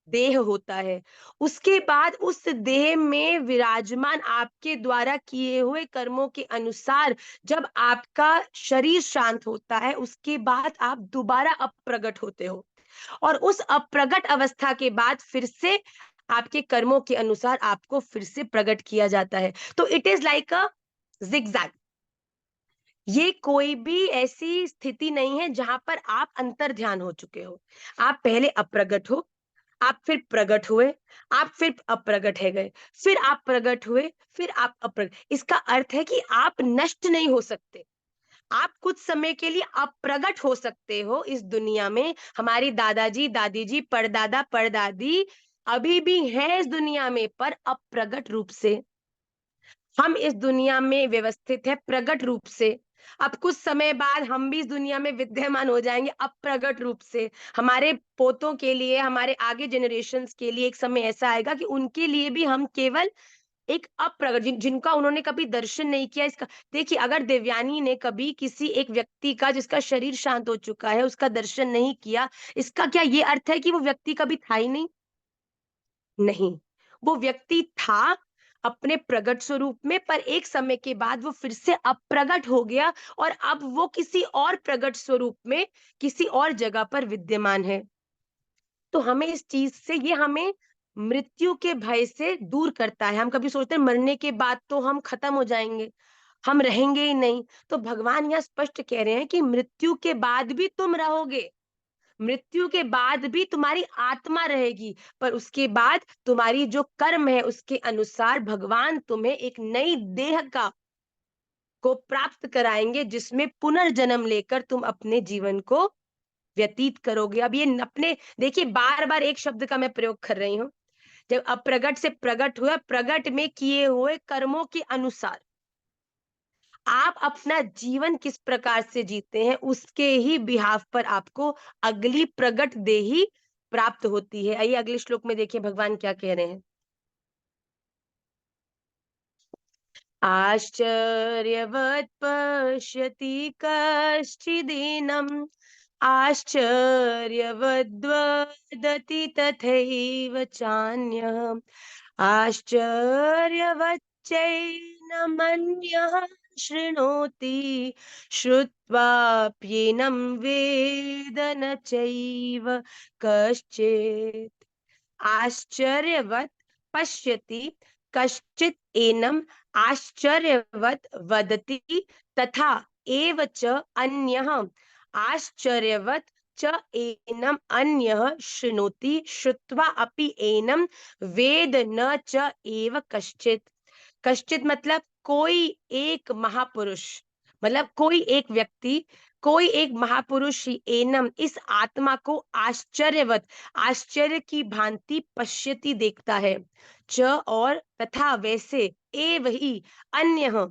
देह होता है। उसके बाद उस देह में विराजमान आपके द्वारा किए हुए कर्मों के अनुसार जब आपका शरीर शांत होता है, उसके बाद आप दोबारा अप्रगट होते हो, और उस अप्रगट अवस्था के बाद फिर से आपके कर्मों के अनुसार आपको फिर से प्रकट किया जाता है। तो it is like a zigzag. ये कोई भी ऐसी स्थिति नहीं है जहां पर आप अंतर ध्यान हो चुके हो। आप पहले अप्रगट हो, आप फिर प्रगट हुए, आप फिर अप्रगट है गए, फिर आप प्रगट हुए, फिर आप अप्रगट। इसका अर्थ है कि आप नष्ट नहीं हो सकते। आप कुछ समय के लिए अप्रगट हो सकते हो इस दुनिया में। हमारी दादाजी, दादी जी, परदादा, परदादी अभी भी हैं इस दुनिया में, पर अप्रगट रूप से। हम इस दुनिया में व्यवस्थित है प्रगट रूप से। अब कुछ समय बाद हम भी इस दुनिया में विद्यमान हो जाएंगे अप्रगट रूप से। हमारे पोतों के लिए, हमारे आगे जनरेशन्स के लिए एक समय ऐसा आएगा कि उनके लिए भी हम केवल एक अप्रगट, जिनका उन्होंने कभी दर्शन नहीं किया। इसका देखिए, अगर देवयानी ने कभी किसी एक व्यक्ति का, जिसका शरीर शांत हो चुका है, उसका दर्शन नहीं किया, इसका क्या ये अर्थ है कि वो व्यक्ति कभी था ही नहीं? नहीं, वो व्यक्ति था अपने प्रगट स्वरूप में, पर एक समय के बाद वो फिर से अप्रगट हो गया, और अब वो किसी और प्रगट स्वरूप में किसी और जगह पर विद्यमान है। तो हमें इस चीज से, ये हमें मृत्यु के भय से दूर करता है। हम कभी सोचते हैं मरने के बाद तो हम खत्म हो जाएंगे, हम रहेंगे ही नहीं। तो भगवान यहाँ स्पष्ट कह रहे हैं कि मृत्यु के बाद भी तुम रहोगे, मृत्यु के बाद भी तुम्हारी आत्मा रहेगी, पर उसके बाद तुम्हारी जो कर्म है उसके अनुसार भगवान तुम्हें एक नई देह को प्राप्त कराएंगे, जिसमें पुनर्जन्म लेकर तुम अपने जीवन को व्यतीत करोगे। अब ये अपने देखिए, बार बार एक शब्द का मैं प्रयोग कर रही हूँ। जब अप्रगट से प्रगट हुआ, प्रगट में किए हुए कर्मों के अनुसार आप अपना जीवन किस प्रकार से जीते हैं, उसके ही बिहाफ पर आपको अगली प्रगट देही प्राप्त होती है। आइए अगले श्लोक में देखिए भगवान क्या कह रहे हैं। आश्चर्यवत् पश्यति कश्चिदेनम्, आश्चर्यवद्वदति तथैव चान्यः, आश्चर्यवच्चैनमन्यः शृणोति, श्रुत्वाप्येनं वेद न चैव कश्चित्। आश्चर्यवत् पश्यति कश्चित् एनम्, आश्चर्यवत् वदति तथा एव च अन्यः, आश्चर्यवत् च एनम् अन्यः शृणोति, श्रुत्वा अपि एनम् वेद न च एव कश्चित्। कश्चित् मतलब कोई एक महापुरुष, मतलब कोई एक व्यक्ति, कोई एक महापुरुष ही एनम इस आत्मा को आश्चर्यवत, आश्चर्य की भांति पश्यति देखता है, च और तथा वैसे, एव ही अन्य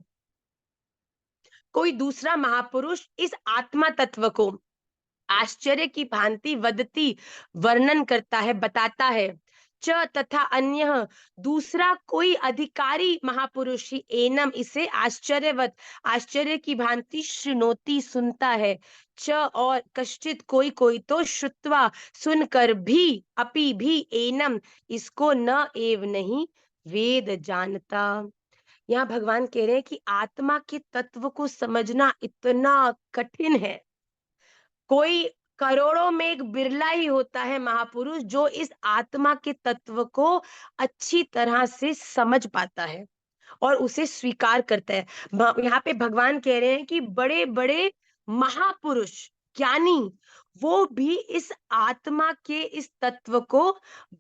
कोई दूसरा महापुरुष इस आत्मा तत्व को आश्चर्य की भांति वदती वर्णन करता है, बताता है, च तथा अन्य दूसरा कोई अधिकारी महापुरुष ही एनम इसे आश्चर्यवत आश्चर्य की भांति श्रृणोति सुनता है। च और कश्चित कोई कोई तो श्रुत्वा सुनकर भी अपि भी एनम इसको न एव नहीं वेद जानता। यहाँ भगवान कह रहे हैं कि आत्मा के तत्व को समझना इतना कठिन है। कोई करोड़ों में एक बिरला ही होता है महापुरुष जो इस आत्मा के तत्व को अच्छी तरह से समझ पाता है और उसे स्वीकार करता है। यहाँ पे भगवान कह रहे हैं कि बड़े बड़े महापुरुष ज्ञानी वो भी इस आत्मा के इस तत्व को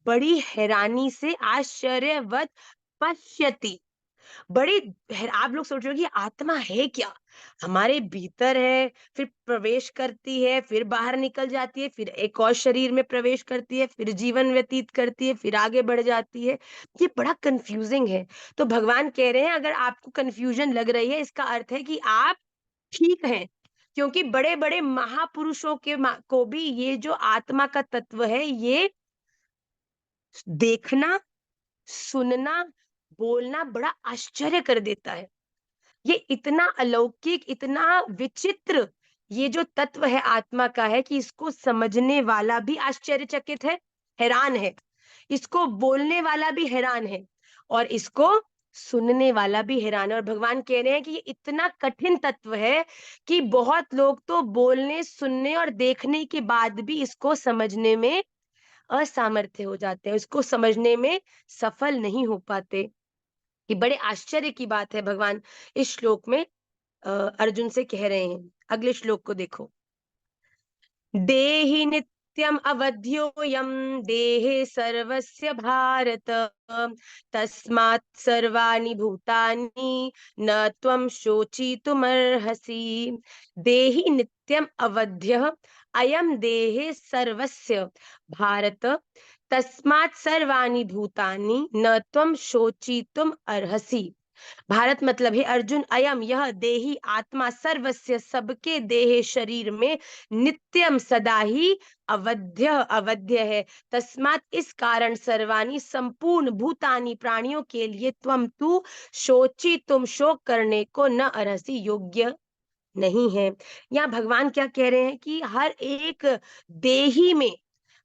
बड़ी हैरानी से आश्चर्यवत पश्यति। आप लोग सोच रहे हो कि आत्मा है क्या? हमारे भीतर है, फिर प्रवेश करती है, फिर बाहर निकल जाती है, फिर एक और शरीर में प्रवेश करती है, फिर जीवन व्यतीत करती है, फिर आगे बढ़ जाती है। ये बड़ा कंफ्यूजिंग है। तो भगवान कह रहे हैं अगर आपको कंफ्यूजन लग रही है इसका अर्थ है कि आप ठीक हैं, क्योंकि बड़े बड़े महापुरुषों के को भी ये जो आत्मा का तत्व है ये देखना, सुनना, बोलना बड़ा आश्चर्य कर देता है। ये इतना अलौकिक, इतना विचित्र ये जो तत्व है आत्मा का है कि इसको समझने वाला भी आश्चर्यचकित है, हैरान है, इसको बोलने वाला भी हैरान है और इसको सुनने वाला भी हैरान है। और भगवान कह रहे हैं कि ये इतना कठिन तत्व है कि बहुत लोग तो बोलने, सुनने और देखने के बाद भी इसको समझने में असामर्थ्य हो जाते हैं, इसको समझने में सफल नहीं हो पाते। ये बड़े आश्चर्य की बात है भगवान इस श्लोक में अर्जुन से कह रहे हैं। अगले श्लोक को देखो। देहि नित्यम अवध्योयम देहे सर्वस्य भारत तस्मात् सर्वाणि भूतानि न त्वं शोचितुमर्हसि। देहि नित्यम अवध्यः अयम देहे सर्वस्य भारत तस्मात् सर्वाणि भूतानि न त्वं शोचितुम अर्हसि। भारत मतलब है अर्जुन अयम यह देही आत्मा सर्वस्य सबके देहे शरीर में नित्यम सदा ही अवध्य है। तस्मात इस कारण सर्वानी संपूर्ण भूतानी प्राणियों के लिए त्वम तू शोची तुम शोक करने को न अर्हसि योग्य नहीं है। यहाँ भगवान क्या कह रहे हैं कि हर एक देही में,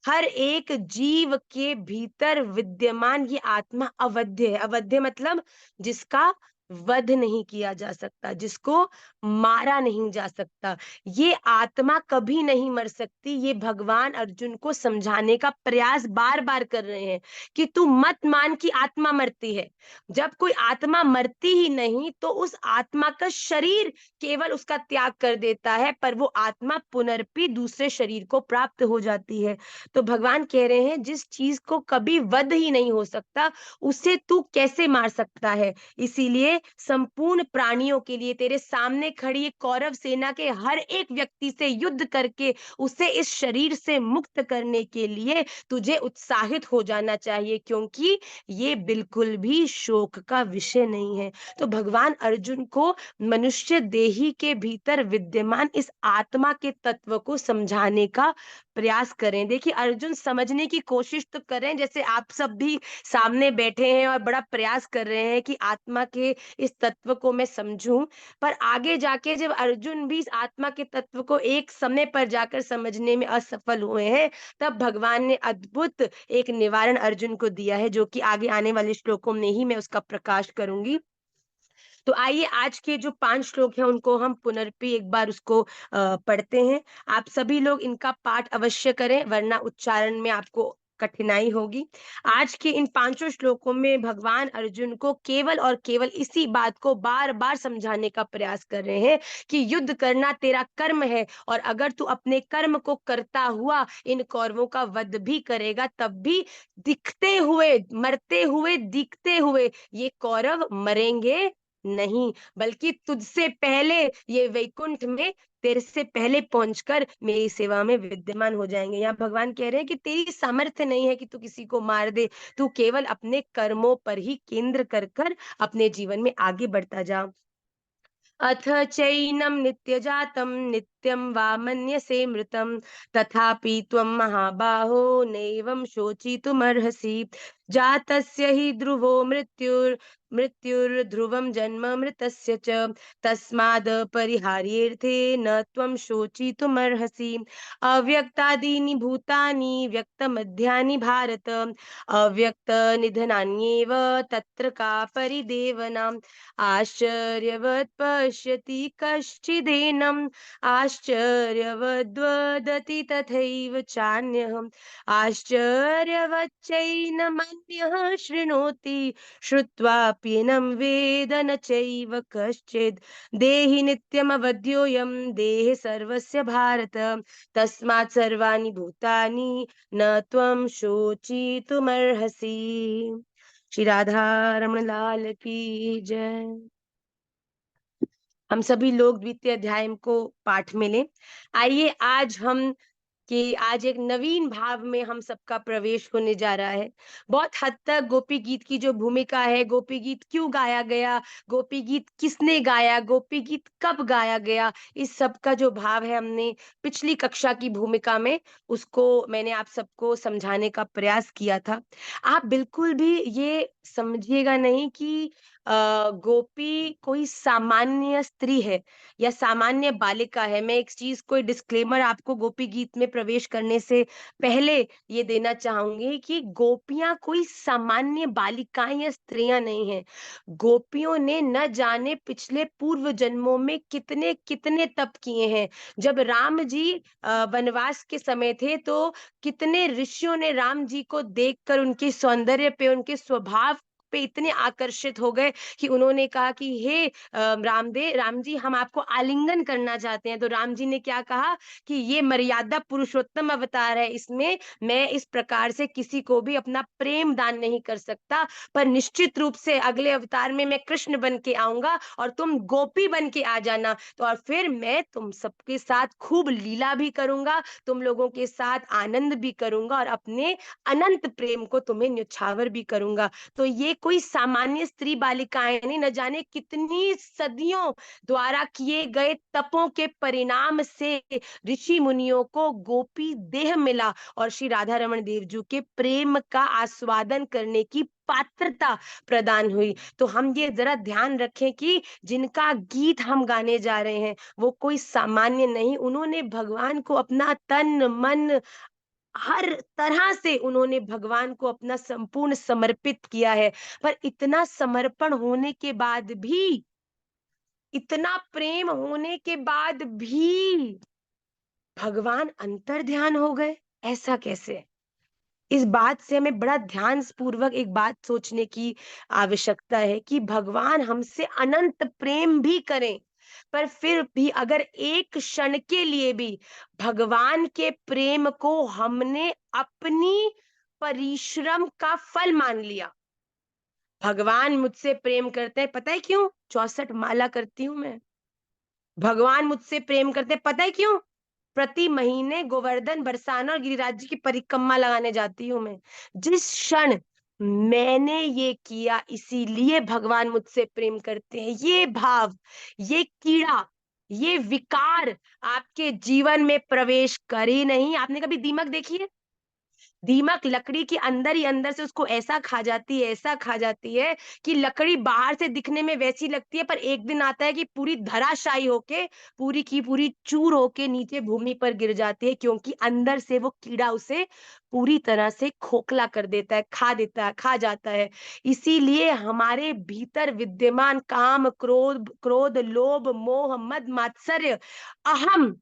हर एक जीव के भीतर विद्यमान ये आत्मा अवध्य है। अवध्य मतलब जिसका वध नहीं किया जा सकता, जिसको मारा नहीं जा सकता। ये आत्मा कभी नहीं मर सकती। ये भगवान अर्जुन को समझाने का प्रयास बार बार कर रहे हैं कि तू मत मान कि आत्मा मरती है। जब कोई आत्मा मरती ही नहीं तो उस आत्मा का शरीर केवल उसका त्याग कर देता है, पर वो आत्मा पुनर्पि दूसरे शरीर को प्राप्त हो जाती है। तो भगवान कह रहे हैं जिस चीज को कभी वध ही नहीं हो सकता उसे तू कैसे मार सकता है। इसीलिए संपूर्ण प्राणियों के लिए तेरे सामने खड़ी कौरव सेना के हर एक व्यक्ति से युद्ध करके उसे इस शरीर से मुक्त करने के लिए तुझे उत्साहित हो जाना चाहिए, क्योंकि ये बिल्कुल भी शोक का विषय नहीं है। तो भगवान अर्जुन को मनुष्य देही के भीतर विद्यमान इस आत्मा के तत्व को समझाने का प्रयास करें। देखिए अर्जुन समझने की कोशिश तो करें, जैसे आप सब भी सामने बैठे हैं और बड़ा प्रयास कर रहे हैं कि आत्मा के इस तत्व को मैं समझूं, पर आगे जाके जब अर्जुन भी इस आत्मा के तत्व को एक समय पर जाकर समझने में असफल हुए हैं, तब भगवान ने अद्भुत एक निवारण अर्जुन को दिया है, जो कि आगे आने वाले श्लोकों में ही मैं उसका प्रकाश करूंगी। तो आइए आज के जो 5 श्लोक हैं उनको हम पुनर्पि एक बार उसको पढ़ते हैं। आप सभी लोग इनका पाठ अवश्य करें, वरना उच्चारण में आपको कठिनाई होगी। आज के इन 5 श्लोकों में भगवान अर्जुन को केवल और केवल इसी बात को बार बार समझाने का प्रयास कर रहे हैं कि युद्ध करना तेरा कर्म है, और अगर तू अपने कर्म को करता हुआ इन कौरवों का वध भी करेगा तब भी दिखते हुए, मरते हुए, दिखते हुए ये कौरव मरेंगे नहीं, बल्कि तुझसे पहले ये वैकुंठ में तेरे से पहले पहुंचकर मेरी सेवा में विद्यमान हो जाएंगे। यहाँ भगवान कह रहे हैं कि तेरी सामर्थ्य नहीं है कि तू किसी को मार दे, तू केवल अपने कर्मों पर ही केंद्र कर अपने जीवन में आगे बढ़ता जा। अथ चैनं नित्यजातं नित्यं वा मन्यसे मृतं तथापि त्वं महाबाहो नैवं शोचितुमर्हसि जातस्य हि ध्रुवो मृत्युर्ध्रुवं जन्म मृतस्य च तस्माद् परिहार्येऽर्थे न त्वं शोचितुमर्हसि अव्यक्तादीनि भूतानि व्यक्तमध्यानि भारत अव्यक्तनिधनान्येव तत्र का परिदेवना आश्चर्यवत् पश्यति कश्चिदेनम् आश्चर्यवद्वदति तथैव चान्यः आश्चर्यवच्चैनमन्यः शृणोति श्रुत्वाप्येनं वेद न चैव कश्चित् देहि नित्यमवध्योऽयं देहे सर्वस्य भारत तस्मात् सर्वाणि भूतानि न त्वं शोचितुमर्हसि। श्री राधा रमण लाल की जय। हम सभी लोग द्वितीय अध्याय को पाठ में लें। आइए आज हम कि आज एक नवीन भाव में हम सबका प्रवेश होने जा रहा है। बहुत हद तक गोपी गीत की जो भूमिका है, गोपी गीत क्यों गाया गया, गोपी गीत किसने गाया, गोपी गीत कब गाया गया, इस सब का जो भाव है हमने पिछली कक्षा की भूमिका में उसको मैंने आप सबको समझाने का प्रयास किया था। आप बिल्कुल भी ये समझिएगा नहीं कि गोपी कोई सामान्य स्त्री है या सामान्य बालिका है। मैं एक चीज कोई डिस्क्लेमर आपको गोपी गीत में प्रवेश करने से पहले ये देना चाहूंगी कि गोपियां कोई सामान्य बालिकाएं या स्त्रियां नहीं हैं। गोपियों ने न जाने पिछले पूर्व जन्मों में कितने कितने तप किए हैं। जब राम जी वनवास के समय थे तो कितने ऋषियों ने राम जी को देखकर उनके सौंदर्य पे, उनके स्वभाव पे इतने आकर्षित हो गए कि उन्होंने कहा कि हे राम जी, हम आपको आलिंगन करना चाहते हैं। तो राम जी ने क्या कहा कि ये मर्यादा पुरुषोत्तम अवतार है, इसमें मैं इस प्रकार से किसी को भी अपना प्रेम दान नहीं कर सकता, पर निश्चित रूप से अगले अवतार में मैं कृष्ण बन के आऊंगा और तुम गोपी बन के आ जाना। तो और फिर मैं तुम सबके साथ खूब लीला भी करूंगा, तुम लोगों के साथ आनंद भी करूंगा और अपने अनंत प्रेम को तुम्हें न्यौछावर भी करूंगा। तो ये कोई सामान्य स्त्री बालिकाएं नहीं, न जाने कितनी सदियों द्वारा किए गए तपों के परिणाम से ऋषि मुनियों को गोपी देह मिला और श्री राधा रमण देव जी के प्रेम का आस्वादन करने की पात्रता प्रदान हुई। तो हम ये जरा ध्यान रखें कि जिनका गीत हम गाने जा रहे हैं वो कोई सामान्य नहीं, उन्होंने भगवान को अपना तन मन हर तरह से उन्होंने भगवान को अपना संपूर्ण समर्पित किया है। पर इतना समर्पण होने के बाद भी, इतना प्रेम होने के बाद भी भगवान अंतर्ध्यान हो गए, ऐसा कैसे? इस बात से हमें बड़ा ध्यान पूर्वक एक बात सोचने की आवश्यकता है कि भगवान हमसे अनंत प्रेम भी करें पर फिर भी अगर एक क्षण के लिए भी भगवान के प्रेम को हमने अपनी परिश्रम का फल मान लिया। भगवान मुझसे प्रेम करते हैं, पता है क्यों? 64 माला करती हूं मैं। भगवान मुझसे प्रेम करते हैं, पता है क्यों? प्रति महीने गोवर्धन, बरसाना और गिरिराज जी की परिक्रमा लगाने जाती हूँ मैं। जिस क्षण मैंने ये किया, इसीलिए भगवान मुझसे प्रेम करते हैं। ये भाव, ये कीड़ा, ये विकार आपके जीवन में प्रवेश करे नहीं। आपने कभी दीमक देखी है? दीमक लकड़ी के अंदर ही अंदर से उसको ऐसा खा जाती है, ऐसा खा जाती है कि लकड़ी बाहर से दिखने में वैसी लगती है, पर एक दिन आता है कि पूरी धराशायी होके, पूरी की पूरी चूर होके नीचे भूमि पर गिर जाती है, क्योंकि अंदर से वो कीड़ा उसे पूरी तरह से खोखला कर देता है, खा देता है, खा जाता है। इसीलिए हमारे भीतर विद्यमान काम, क्रोध, लोभ, मोह, मद, मात्सर्य, अहम,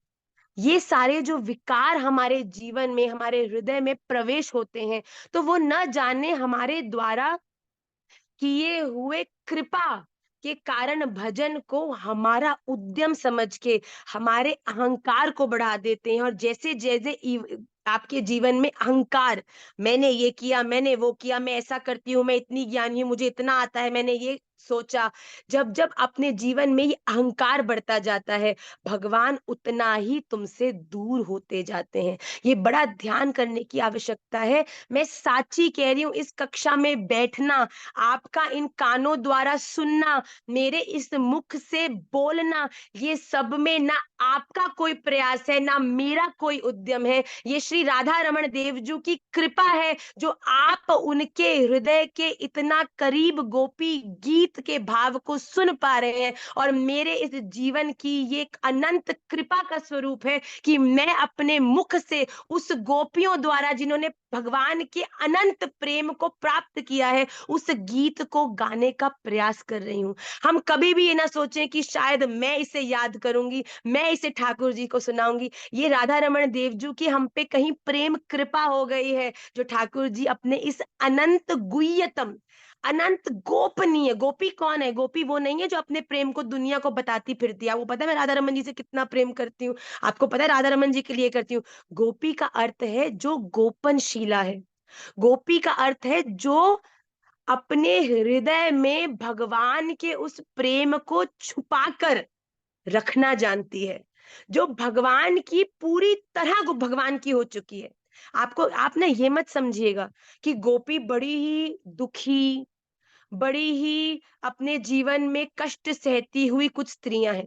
ये सारे जो विकार हमारे जीवन में, हमारे हृदय में प्रवेश होते हैं, तो वो न जाने हमारे द्वारा किए हुए कृपा के कारण भजन को हमारा उद्यम समझ के हमारे अहंकार को बढ़ा देते हैं। और जैसे जैसे आपके जीवन में अहंकार, मैंने ये किया, मैंने वो किया, मैं ऐसा करती हूँ, मैं इतनी ज्ञानी हूँ, मुझे इतना आता है, मैंने ये सोचा, जब जब अपने जीवन में ये अहंकार बढ़ता जाता है, भगवान उतना ही तुमसे दूर होते जाते हैं। ये बड़ा ध्यान करने की आवश्यकता है। मैं साची कह रही हूँ, इस कक्षा में बैठना, आपका इन कानों द्वारा सुनना, मेरे इस मुख से बोलना, ये सब में ना आपका कोई प्रयास है, ना मेरा कोई उद्यम है, ये श्री राधा रमण देव जी की कृपा है, जो आप उनके हृदय के इतना करीब गोपी गीत के भाव को सुन पा रहे हैं। और मेरे इस जीवन की ये एक अनंत कृपा का स्वरूप है कि मैं अपने मुख से उस गोपियों द्वारा जिन्होंने भगवान के अनंत प्रेम को प्राप्त किया है, उस गीत को गाने का प्रयास कर रही हूँ। हम कभी भी ये ना सोचें कि शायद मैं इसे याद करूंगी, मैं इसे ठाकुर जी को सुनाऊंगी। ये राधा रमण देव जी की हम पे कहीं प्रेम कृपा हो गई है, जो ठाकुर जी अपने इस अनंत गुह्यतम, अनंत गोपनीय, गोपी कौन है? गोपी वो नहीं है जो अपने प्रेम को दुनिया को बताती फिरती है। आपको पता है मैं राधा रमन जी से कितना प्रेम करती हूँ, आपको पता है राधा रमन जी के लिए करती हूँ। गोपी का अर्थ है जो गोपनशीला है, गोपी का अर्थ है जो अपने हृदय में भगवान के उस प्रेम को छुपाकर रखना जानती है, जो भगवान की पूरी तरह भगवान की हो चुकी है। आप ना ये मत समझिएगा कि गोपी बड़ी ही दुखी, बड़ी ही अपने जीवन में कष्ट सहती हुई कुछ स्त्रियां हैं।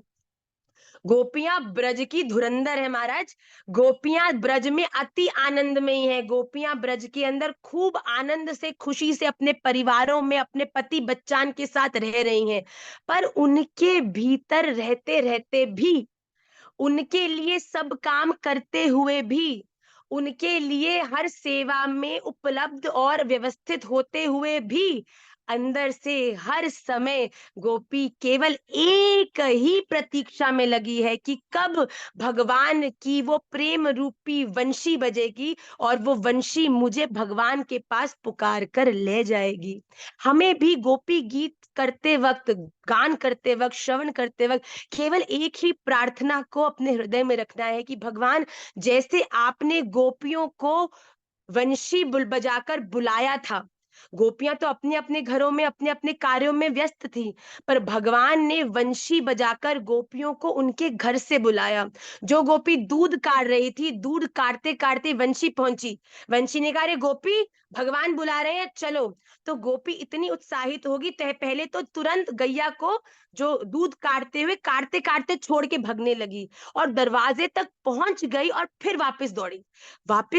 गोपियां ब्रज की धुरंधर है महाराज, गोपियां ब्रज में अति आनंद में ही है, गोपियां ब्रज के अंदर खूब आनंद से, खुशी से अपने परिवारों में, अपने पति बच्चान के साथ रह रही हैं। पर उनके भीतर रहते रहते भी, उनके लिए सब काम करते हुए भी, उनके लिए हर सेवा में उपलब्ध और व्यवस्थित होते हुए भी, अंदर से हर समय गोपी केवल एक ही प्रतीक्षा में लगी है कि कब भगवान की वो प्रेम रूपी वंशी बजेगी और वो वंशी मुझे भगवान के पास पुकार कर ले जाएगी। हमें भी गोपी गीत करते वक्त, गान करते वक्त, श्रवण करते वक्त केवल एक ही प्रार्थना को अपने हृदय में रखना है कि भगवान, जैसे आपने गोपियों को वंशी बजाकर बुलाया था, गोपियां तो अपने अपने घरों में, अपने अपने कार्यों में व्यस्त थी, पर भगवान ने वंशी बजाकर गोपियों को उनके घर से बुलाया। जो गोपी दूध काट रही थी, दूध काटते काटते वंशी पहुंची, वंशी ने कहा अरे गोपी, भगवान बुला रहे हैं, चलो। तो गोपी इतनी उत्साहित होगी, पहले तो तुरंत गैया को जो दूध काटते हुए काटते काटते छोड़ के भगने लगी और दरवाजे तक पहुंच गई और फिर वापस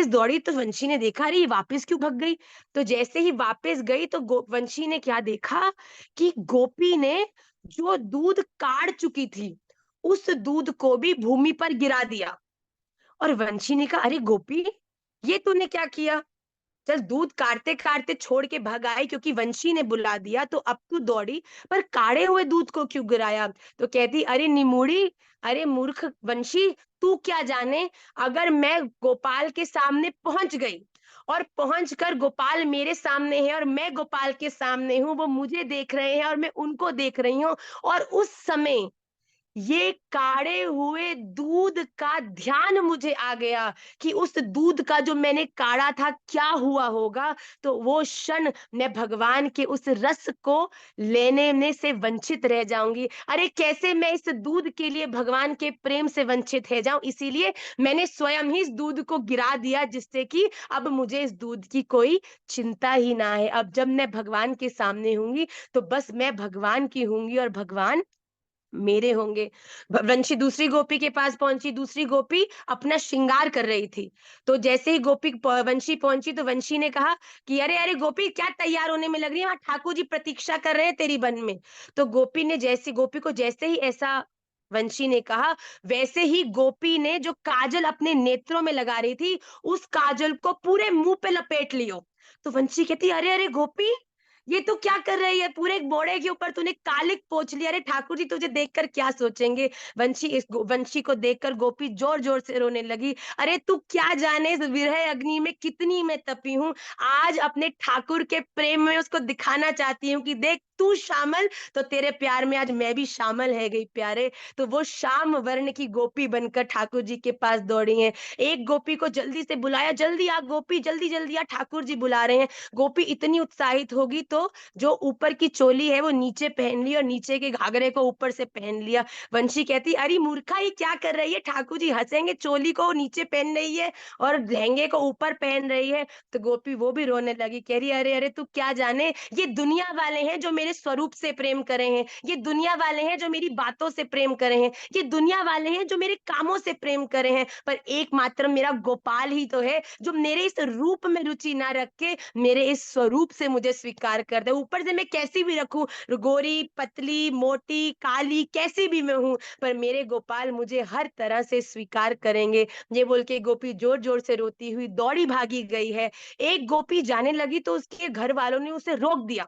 दौड़ी तो वंशी ने देखा अरे ये वापस क्यों भग गई। तो जैसे ही वापस गई तो वंशी ने क्या देखा कि गोपी ने जो दूध काट चुकी थी, उस दूध को भी भूमि पर गिरा दिया। और वंशी ने कहा अरे गोपी, ये तूने क्या किया? चल, दूध काटते काटते छोड़ के भाग आई क्योंकि वंशी ने बुला दिया, तो अब तू दौड़ी, पर काढ़े हुए दूध को क्यों गिराया? तो कहती अरे निमूड़ी, अरे मूर्ख वंशी, तू क्या जाने, अगर मैं गोपाल के सामने पहुंच गई और पहुंचकर गोपाल मेरे सामने है और मैं गोपाल के सामने हूं, वो मुझे देख रहे हैं और मैं उनको देख रही हूँ, और उस समय ये काढ़े हुए दूध का ध्यान मुझे आ गया कि उस दूध का जो मैंने काढ़ा था क्या हुआ होगा, तो वो क्षण मैं भगवान के उस रस को लेने से वंचित रह जाऊंगी। अरे कैसे मैं इस दूध के लिए भगवान के प्रेम से वंचित रह जाऊं, इसीलिए मैंने स्वयं ही इस दूध को गिरा दिया, जिससे कि अब मुझे इस दूध की कोई चिंता ही ना है। अब जब मैं भगवान के सामने होंगी तो बस मैं भगवान की होंगी और भगवान मेरे होंगे। वंशी दूसरी गोपी के पास पहुंची, दूसरी गोपी अपना श्रृंगार कर रही थी। तो जैसे ही वंशी पहुंची तो वंशी ने कहा कि अरे अरे गोपी, क्या तैयार होने में लग रही है, वहां ठाकुर जी प्रतीक्षा कर रहे हैं तेरी वन में। तो गोपी को जैसे ही ऐसा वंशी ने कहा, वैसे ही गोपी ने जो काजल अपने नेत्रों में लगा रही थी, उस काजल को पूरे मुंह पे लपेट लियो। तो वंशी कहती अरे अरे गोपी, ये तू क्या कर रही है, पूरे एक बोड़े के ऊपर तूने कालिक पोंछ लिया, अरे ठाकुर जी तुझे देखकर क्या सोचेंगे। वंशी को देखकर गोपी जोर जोर से रोने लगी। अरे तू क्या जाने इस विरह अग्नि में कितनी मैं तपी हूँ, आज अपने ठाकुर के प्रेम में उसको दिखाना चाहती हूँ कि देख तू शामिल, तो तेरे प्यार में आज मैं भी शामिल है गई प्यारे। तो वो श्याम वर्ण की गोपी बनकर ठाकुर जी के पास दौड़ी हैं। एक गोपी को जल्दी से बुलाया, जल्दी आ गोपी, जल्दी जल्दी आ, ठाकुर जी बुला रहे हैं। गोपी इतनी उत्साहित होगी तो जो ऊपर की चोली है वो नीचे पहन ली और नीचे के घाघरे को ऊपर से पहन लिया। वंशी कहती, अरे मूर्खा ये क्या कर रही है, ठाकुर जी हंसेंगे, चोली को नीचे पहन रही है और लहंगे को ऊपर पहन रही है। तो गोपी वो भी रोने लगी, कह रही अरे अरे तू क्या जाने, ये दुनिया वाले हैं जो मेरे स्वरूप से प्रेम करे हैं, ये दुनिया वाले हैं जो मेरी बातों से प्रेम करे हैं, ये दुनिया वाले हैं जो मेरे कामों से प्रेम करे हैं, पर एकमात्र मेरा गोपाल ही तो है जो मेरे इस रूप में रुचि ना रख के मेरे इस स्वरूप से मुझे स्वीकार कर दे। ऊपर से मैं कैसी भी रखूं, गोरी पतली मोटी काली कैसी भी मैं हूं, पर मेरे गोपाल मुझे हर तरह से स्वीकार करेंगे। ये बोल के गोपी जोर जोर से रोती हुई दौड़ी भागी गई है। एक गोपी जाने लगी तो उसके घर वालों ने उसे रोक दिया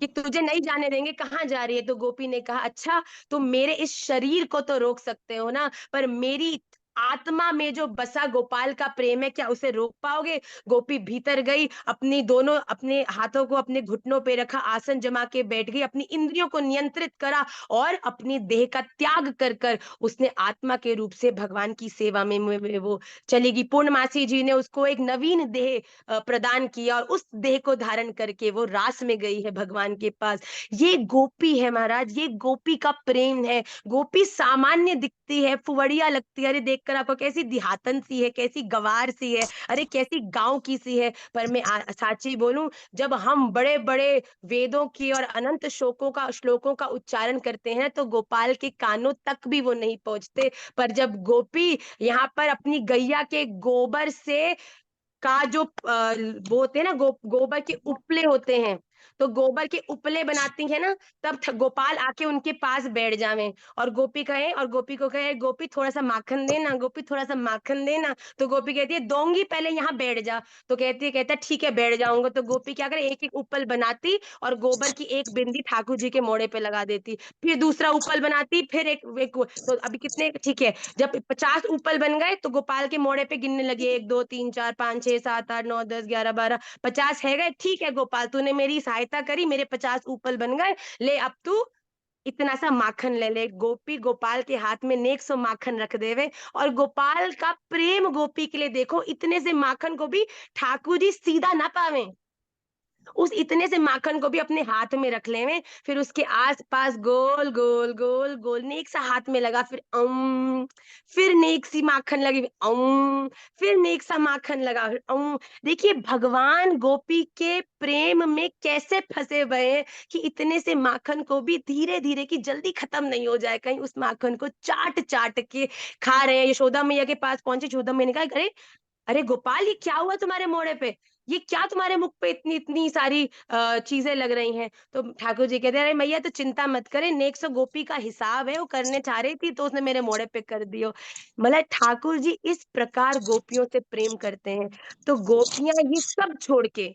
कि तुझे नहीं जाने देंगे, कहाँ जा रही है। तो गोपी ने कहा, अच्छा तुम मेरे इस शरीर को तो रोक सकते हो ना, पर मेरी आत्मा में जो बसा गोपाल का प्रेम है क्या उसे रोक पाओगे। गोपी भीतर गई, अपनी दोनों अपने हाथों को अपने घुटनों पे रखा, आसन जमा के बैठ गई, अपनी इंद्रियों को नियंत्रित करा और अपनी देह का त्याग कर कर उसने आत्मा के रूप से भगवान की सेवा में वो चलेगी। पूर्णमासी जी ने उसको एक नवीन देह प्रदान किया और उस देह को धारण करके वो रास में गई है भगवान के पास। ये गोपी है महाराज, ये गोपी का प्रेम है। गोपी सामान्य दिखती है, फुवड़िया लगती है, अरे देखकर आपको कैसी देहातन सी है, कैसी गवार सी है, अरे कैसी गांव की सी है, पर मैं साची बोलूं, जब हम बड़े बड़े वेदों की और अनंत श्लोकों का उच्चारण करते हैं तो गोपाल के कानों तक भी वो नहीं पहुंचते। पर जब गोपी यहाँ पर अपनी गैया के गोबर से का जो वो होते हैं ना, गोबर के उपले होते हैं, तो गोबर के उपले बनाती है ना, तब गोपाल आके उनके पास बैठ जावे और गोपी को कहे गोपी थोड़ा सा माखन देना, गोपी थोड़ा सा माखन देना। तो गोपी कहती है दूंगी, पहले यहाँ बैठ जा। तो कहता ठीक है बैठ जाऊंगा। तो गोपी क्या करे, एक एक उपल बनाती और गोबर की एक बिंदी ठाकुर जी के मोड़े पे लगा देती, फिर दूसरा उपल बनाती, फिर एक तो अभी कितने, ठीक है, जब 50 उपल बन गए तो गोपाल के मोड़े पे गिनने लगे, 1 2 3 4 5 6 7 8 9 10 11 12 50 है गए। ठीक है गोपाल, तूने मेरी सहायता करी, मेरे 50 उपल बन गए, ले अब तू इतना सा माखन ले ले। गोपी गोपाल के हाथ में नेक सो माखन रख देवे और गोपाल का प्रेम गोपी के लिए देखो, इतने से माखन को भी ठाकुर जी सीधा ना पावे, उस इतने से माखन को भी अपने हाथ में रख लेवे, फिर उसके आस पास गोल गोल गोल गोल नेक सा हाथ में लगा, फिर नेक सी माखन लगी, फिर नेक सा माखन लगा, देखिए भगवान गोपी के प्रेम में कैसे फंसे हुए हैं कि इतने से माखन को भी धीरे धीरे की जल्दी खत्म नहीं हो जाए, कहीं उस माखन को चाट चाट के खा रहे हैं। यशोदा मैया के पास पहुंचे, यशोदा मैया ने कहा, अरे अरे गोपाल ये क्या हुआ तुम्हारे मोड़े पे, ये क्या तुम्हारे मुख पे इतनी इतनी सारी चीजें लग रही हैं। तो ठाकुर जी कहते हैं, अरे मैया तो चिंता मत करे, नेक सौ गोपी का हिसाब है, वो करने चाह रही थी तो उसने मेरे मोड़े पे कर दियो। मतलब ठाकुर जी इस प्रकार गोपियों से प्रेम करते हैं। तो गोपियां ये सब छोड़ के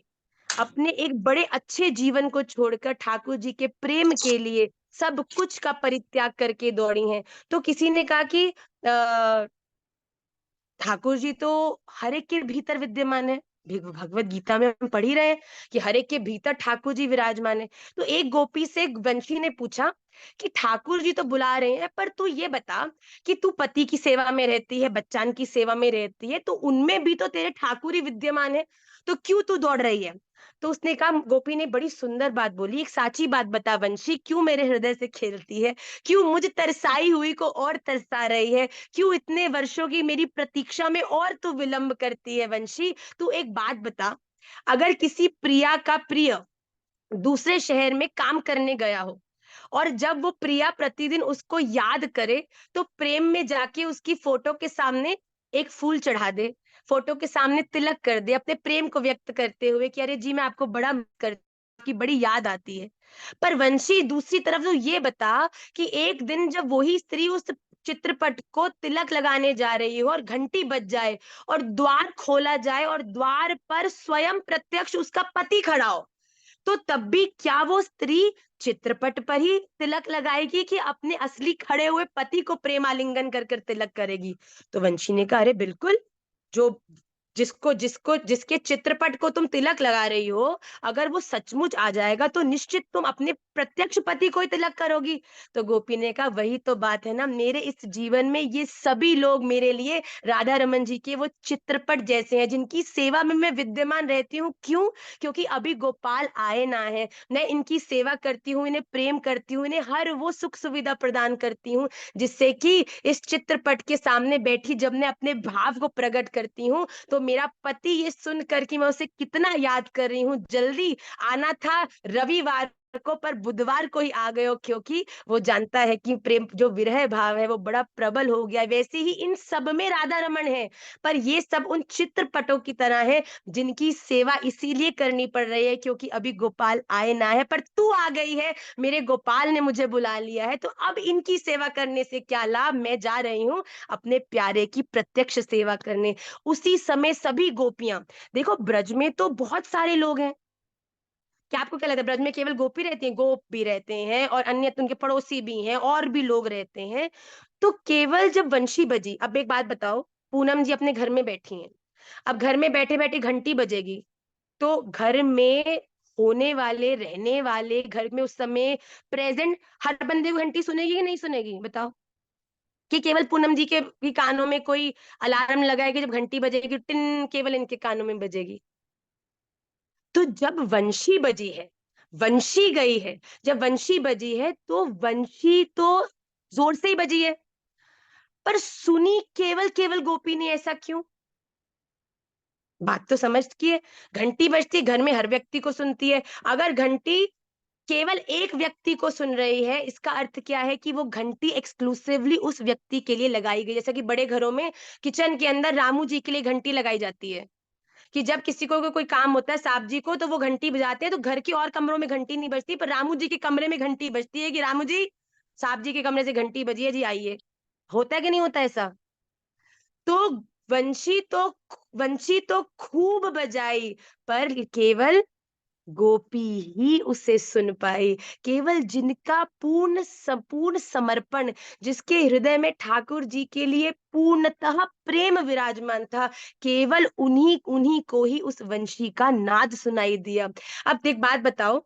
अपने एक बड़े अच्छे जीवन को छोड़कर ठाकुर जी के प्रेम के लिए सब कुछ का परित्याग करके दौड़ी हैं। तो किसी ने कहा कि ठाकुर जी तो हर एक के भीतर विद्यमान है, भगवत गीता में हम पढ़ ही रहे हैं कि हर एक के भीतर ठाकुर जी विराजमान है। तो एक गोपी से वंशी ने पूछा कि ठाकुर जी तो बुला रहे हैं, पर तू ये बता कि तू पति की सेवा में रहती है, बच्चान की सेवा में रहती है, तो उनमें भी तो तेरे ठाकुर ही विद्यमान है, तो क्यों तू दौड़ रही है। तो उसने कहा, गोपी ने बड़ी सुंदर बात बोली, एक साची बात बता वंशी, क्यों मेरे हृदय से खेलती है, क्यों मुझ तरसाई हुई को और तरसा रही है, क्यों इतने वर्षों की मेरी प्रतीक्षा में और तू विलंब करती है। वंशी तू एक बात बता, अगर किसी प्रिया का प्रिय दूसरे शहर में काम करने गया हो और जब वो प्रिया प्रतिदिन उसको याद करे तो प्रेम में जाके उसकी फोटो के सामने एक फूल चढ़ा दे, फोटो के सामने तिलक कर दे, अपने प्रेम को व्यक्त करते हुए कि अरे जी मैं आपको बड़ा कर की बड़ी याद आती है। पर वंशी दूसरी तरफ तो ये बता कि एक दिन जब वही स्त्री उस चित्रपट को तिलक लगाने जा रही हो और घंटी बज जाए और द्वार खोला जाए और द्वार पर स्वयं प्रत्यक्ष उसका पति खड़ा हो, तो तब भी क्या वो स्त्री चित्रपट पर ही तिलक लगाएगी कि अपने असली खड़े हुए पति को प्रेमालिंगन कर कर तिलक करेगी। तो वंशी ने कहा, अरे बिल्कुल, जो जिसके चित्रपट को तुम तिलक लगा रही हो, अगर वो सचमुच आ जाएगा तो निश्चित तुम अपने प्रत्यक्ष पति को ही तिलक करोगी। तो गोपी ने कहा वही तो बात है ना, मेरे इस जीवन में ये सभी लोग मेरे लिए राधा रमन जी के वो चित्रपट जैसे हैं जिनकी सेवा में मैं विद्यमान रहती हूँ। क्यों? क्योंकि अभी गोपाल आए ना है, मैं इनकी सेवा करती हूँ, इन्हें प्रेम करती हूँ, इन्हें हर वो सुख सुविधा प्रदान करती हूँ जिससे कि इस चित्रपट के सामने बैठी जब मैं अपने भाव को प्रकट करती हूँ तो मेरा पति ये सुनकर कि मैं उसे कितना याद कर रही हूँ, जल्दी आना था रविवार को पर बुधवार को ही आ गए हो, क्योंकि वो जानता है कि प्रेम जो विरह भाव है वो बड़ा प्रबल हो गया है। वैसे ही इन सब में राधा रमन है, पर ये सब उन चित्रपटों की तरह है जिनकी सेवा इसीलिए करनी पड़ रही है क्योंकि अभी गोपाल आए ना है, पर तू आ गई है, मेरे गोपाल ने मुझे बुला लिया है, तो अब इनकी सेवा करने से क्या लाभ, मैं जा रही हूँ अपने प्यारे की प्रत्यक्ष सेवा करने। उसी समय सभी गोपियां, देखो ब्रज में तो बहुत सारे लोग हैं, क्या आपको क्या लगता है ब्रज में केवल गोपी रहती हैं? गोप भी रहते हैं और अन्य उनके पड़ोसी भी हैं और भी लोग रहते हैं। तो केवल जब वंशी बजी, अब एक बात बताओ, पूनम जी अपने घर में बैठी हैं, अब घर में बैठे बैठे घंटी बजेगी तो घर में होने वाले रहने वाले घर में उस समय प्रेजेंट हर बंदे को घंटी सुनेगी कि नहीं सुनेगी? बताओ। कि केवल पूनम जी के भी कानों में कोई अलार्म लगाएगी, जब घंटी बजेगी टिन केवल इनके कानों में बजेगी? तो जब वंशी बजी है, वंशी गई है, जब वंशी बजी है तो वंशी तो जोर से ही बजी है, पर सुनी केवल केवल गोपी ने, ऐसा क्यों? बात तो समझ की है। घंटी बजती है, घर में हर व्यक्ति को सुनती है। अगर घंटी केवल एक व्यक्ति को सुन रही है, इसका अर्थ क्या है कि वो घंटी एक्सक्लूसिवली उस व्यक्ति के लिए लगाई गई। जैसा कि बड़े घरों में किचन के अंदर रामू जी के लिए घंटी लगाई जाती है कि जब किसी को कोई काम होता है साहब जी को, तो वो घंटी बजाते हैं, तो घर के और कमरों में घंटी नहीं बजती, पर रामू जी के कमरे में घंटी बजती है कि रामू जी साहब जी के कमरे से घंटी बजी है जी, आइए। होता है कि नहीं होता ऐसा? तो वंशी तो वंशी तो खूब बजाई, पर केवल गोपी ही उसे सुन पाई। केवल जिनका पूर्ण समर्पण, जिसके हृदय में ठाकुर जी के लिए पूर्णतः प्रेम विराजमान था, केवल उन्हीं उन्हीं को ही उस वंशी का नाद सुनाई दिया। अब एक बात बताओ,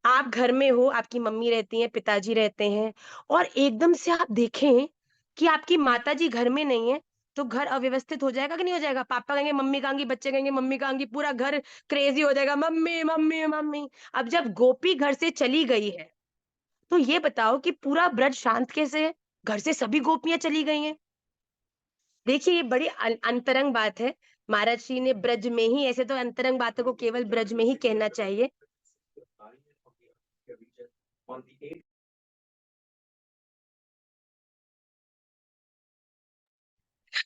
आप घर में हो, आपकी मम्मी रहती हैं, पिताजी रहते हैं, और एकदम से आप देखें कि आपकी माताजी घर में नहीं है, तो घर अव्यवस्थित हो जाएगा कि नहीं हो जाएगा? पापा कहेंगे मम्मी कहाँ गई, बच्चे कहेंगे मम्मी कहाँ गई, पूरा घर क्रेजी हो जाएगा, मम्मी मम्मी मम्मी। अब जब गोपी घर से चली गई है, तो ये बताओ कि पूरा ब्रज शांत कैसे है? घर से सभी गोपियां चली गई हैं। देखिए ये बड़ी अंतरंग बात है। महाराज श्री ने ब्रज में ही, ऐसे तो अंतरंग बातों को केवल ब्रज में ही कहना चाहिए।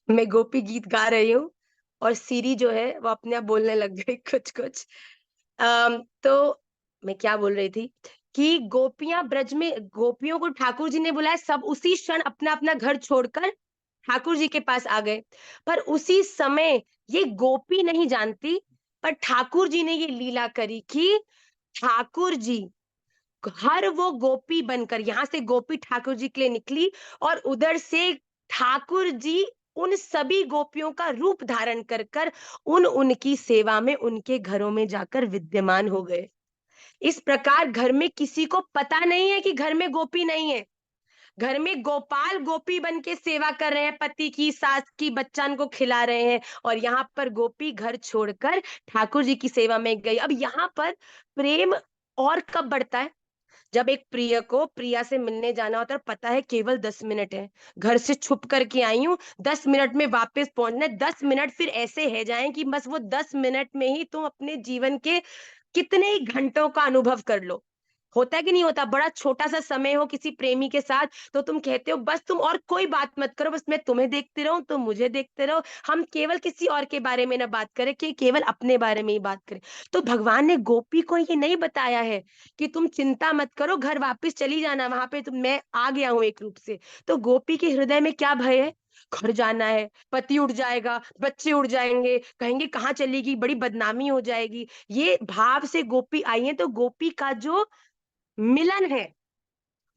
मैं गोपी गीत गा रही हूँ और सीरी जो है वो अपने आप बोलने लग गई कुछ कुछ। तो मैं क्या बोल रही थी कि गोपियां ब्रज में, गोपियों को ठाकुर जी ने बुलाया, सब उसी क्षण अपना अपना घर छोड़कर ठाकुर जी के पास आ गए। पर उसी समय ये गोपी नहीं जानती, पर ठाकुर जी ने ये लीला करी कि ठाकुर जी हर वो गोपी बनकर यहाँ से गोपी ठाकुर जी के लिए निकली और उधर से ठाकुर जी उन सभी गोपियों का रूप धारण कर कर उनकी सेवा में उनके घरों में जाकर विद्यमान हो गए। इस प्रकार घर में किसी को पता नहीं है कि घर में गोपी नहीं है। घर में गोपाल गोपी बन के सेवा कर रहे हैं, पति की, सास की, बच्चन को खिला रहे हैं, और यहाँ पर गोपी घर छोड़कर ठाकुर जी की सेवा में गई। अब यहाँ पर प्रेम और कब बढ़ता है? जब एक प्रिय को प्रिया से मिलने जाना होता है, पता है केवल 10 मिनट है, घर से छुप करके आई हूँ, 10 मिनट में वापस पहुंचना है। 10 मिनट फिर ऐसे है जाएं कि बस वो 10 मिनट में ही तुम अपने जीवन के कितने ही घंटों का अनुभव कर लो। होता है कि नहीं होता? बड़ा छोटा सा समय हो किसी प्रेमी के साथ, तो तुम कहते हो बस तुम और कोई बात मत करो, बस मैं तुम्हें देखते रहूं, तुम मुझे देखते रहो, हम केवल किसी और के बारे में ना बात करें, कि केवल अपने बारे में ही बात करें। तो भगवान ने गोपी को ये नहीं बताया है कि तुम चिंता मत करो, घर वापस चली जाना, वहां पे मैं आ गया हूं एक रूप से। तो गोपी के हृदय में क्या भय है? घर जाना है, पति उड़ जाएगा, बच्चे उड़ जाएंगे, कहेंगे कहाँ चलेगी, बड़ी बदनामी हो जाएगी। ये भाव से गोपी आई है, तो गोपी का जो मिलन है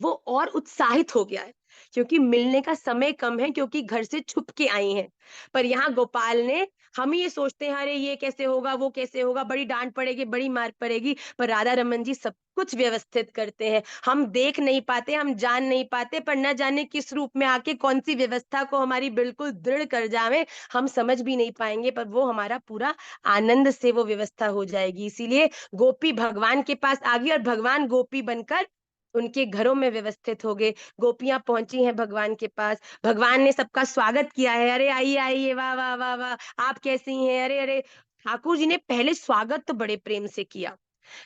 वो और उत्साहित हो गया है। क्योंकि मिलने का समय कम है, क्योंकि घर से छुप के आई हैं। पर यहाँ गोपाल ने, हम ये सोचते हैं अरे ये कैसे होगा, वो कैसे होगा, बड़ी डांट पड़ेगी, बड़ी मार पड़ेगी, पर राधा रमन जी सब कुछ व्यवस्थित करते हैं। हम देख नहीं पाते, हम जान नहीं पाते, पर न जाने किस रूप में आके कौन सी व्यवस्था को हमारी बिल्कुल दृढ़ कर जावे, हम समझ भी नहीं पाएंगे, पर वो हमारा पूरा आनंद से वो व्यवस्था हो जाएगी। इसीलिए गोपी भगवान के पास आ गई और भगवान गोपी बनकर उनके घरों में व्यवस्थित हो गए। गोपियां पहुंची हैं भगवान के पास, भगवान ने सबका स्वागत किया है, अरे आइए आइए, वाह वाह वाह वाह, आप कैसी हैं, अरे अरे। ठाकुर जी ने पहले स्वागत तो बड़े प्रेम से किया।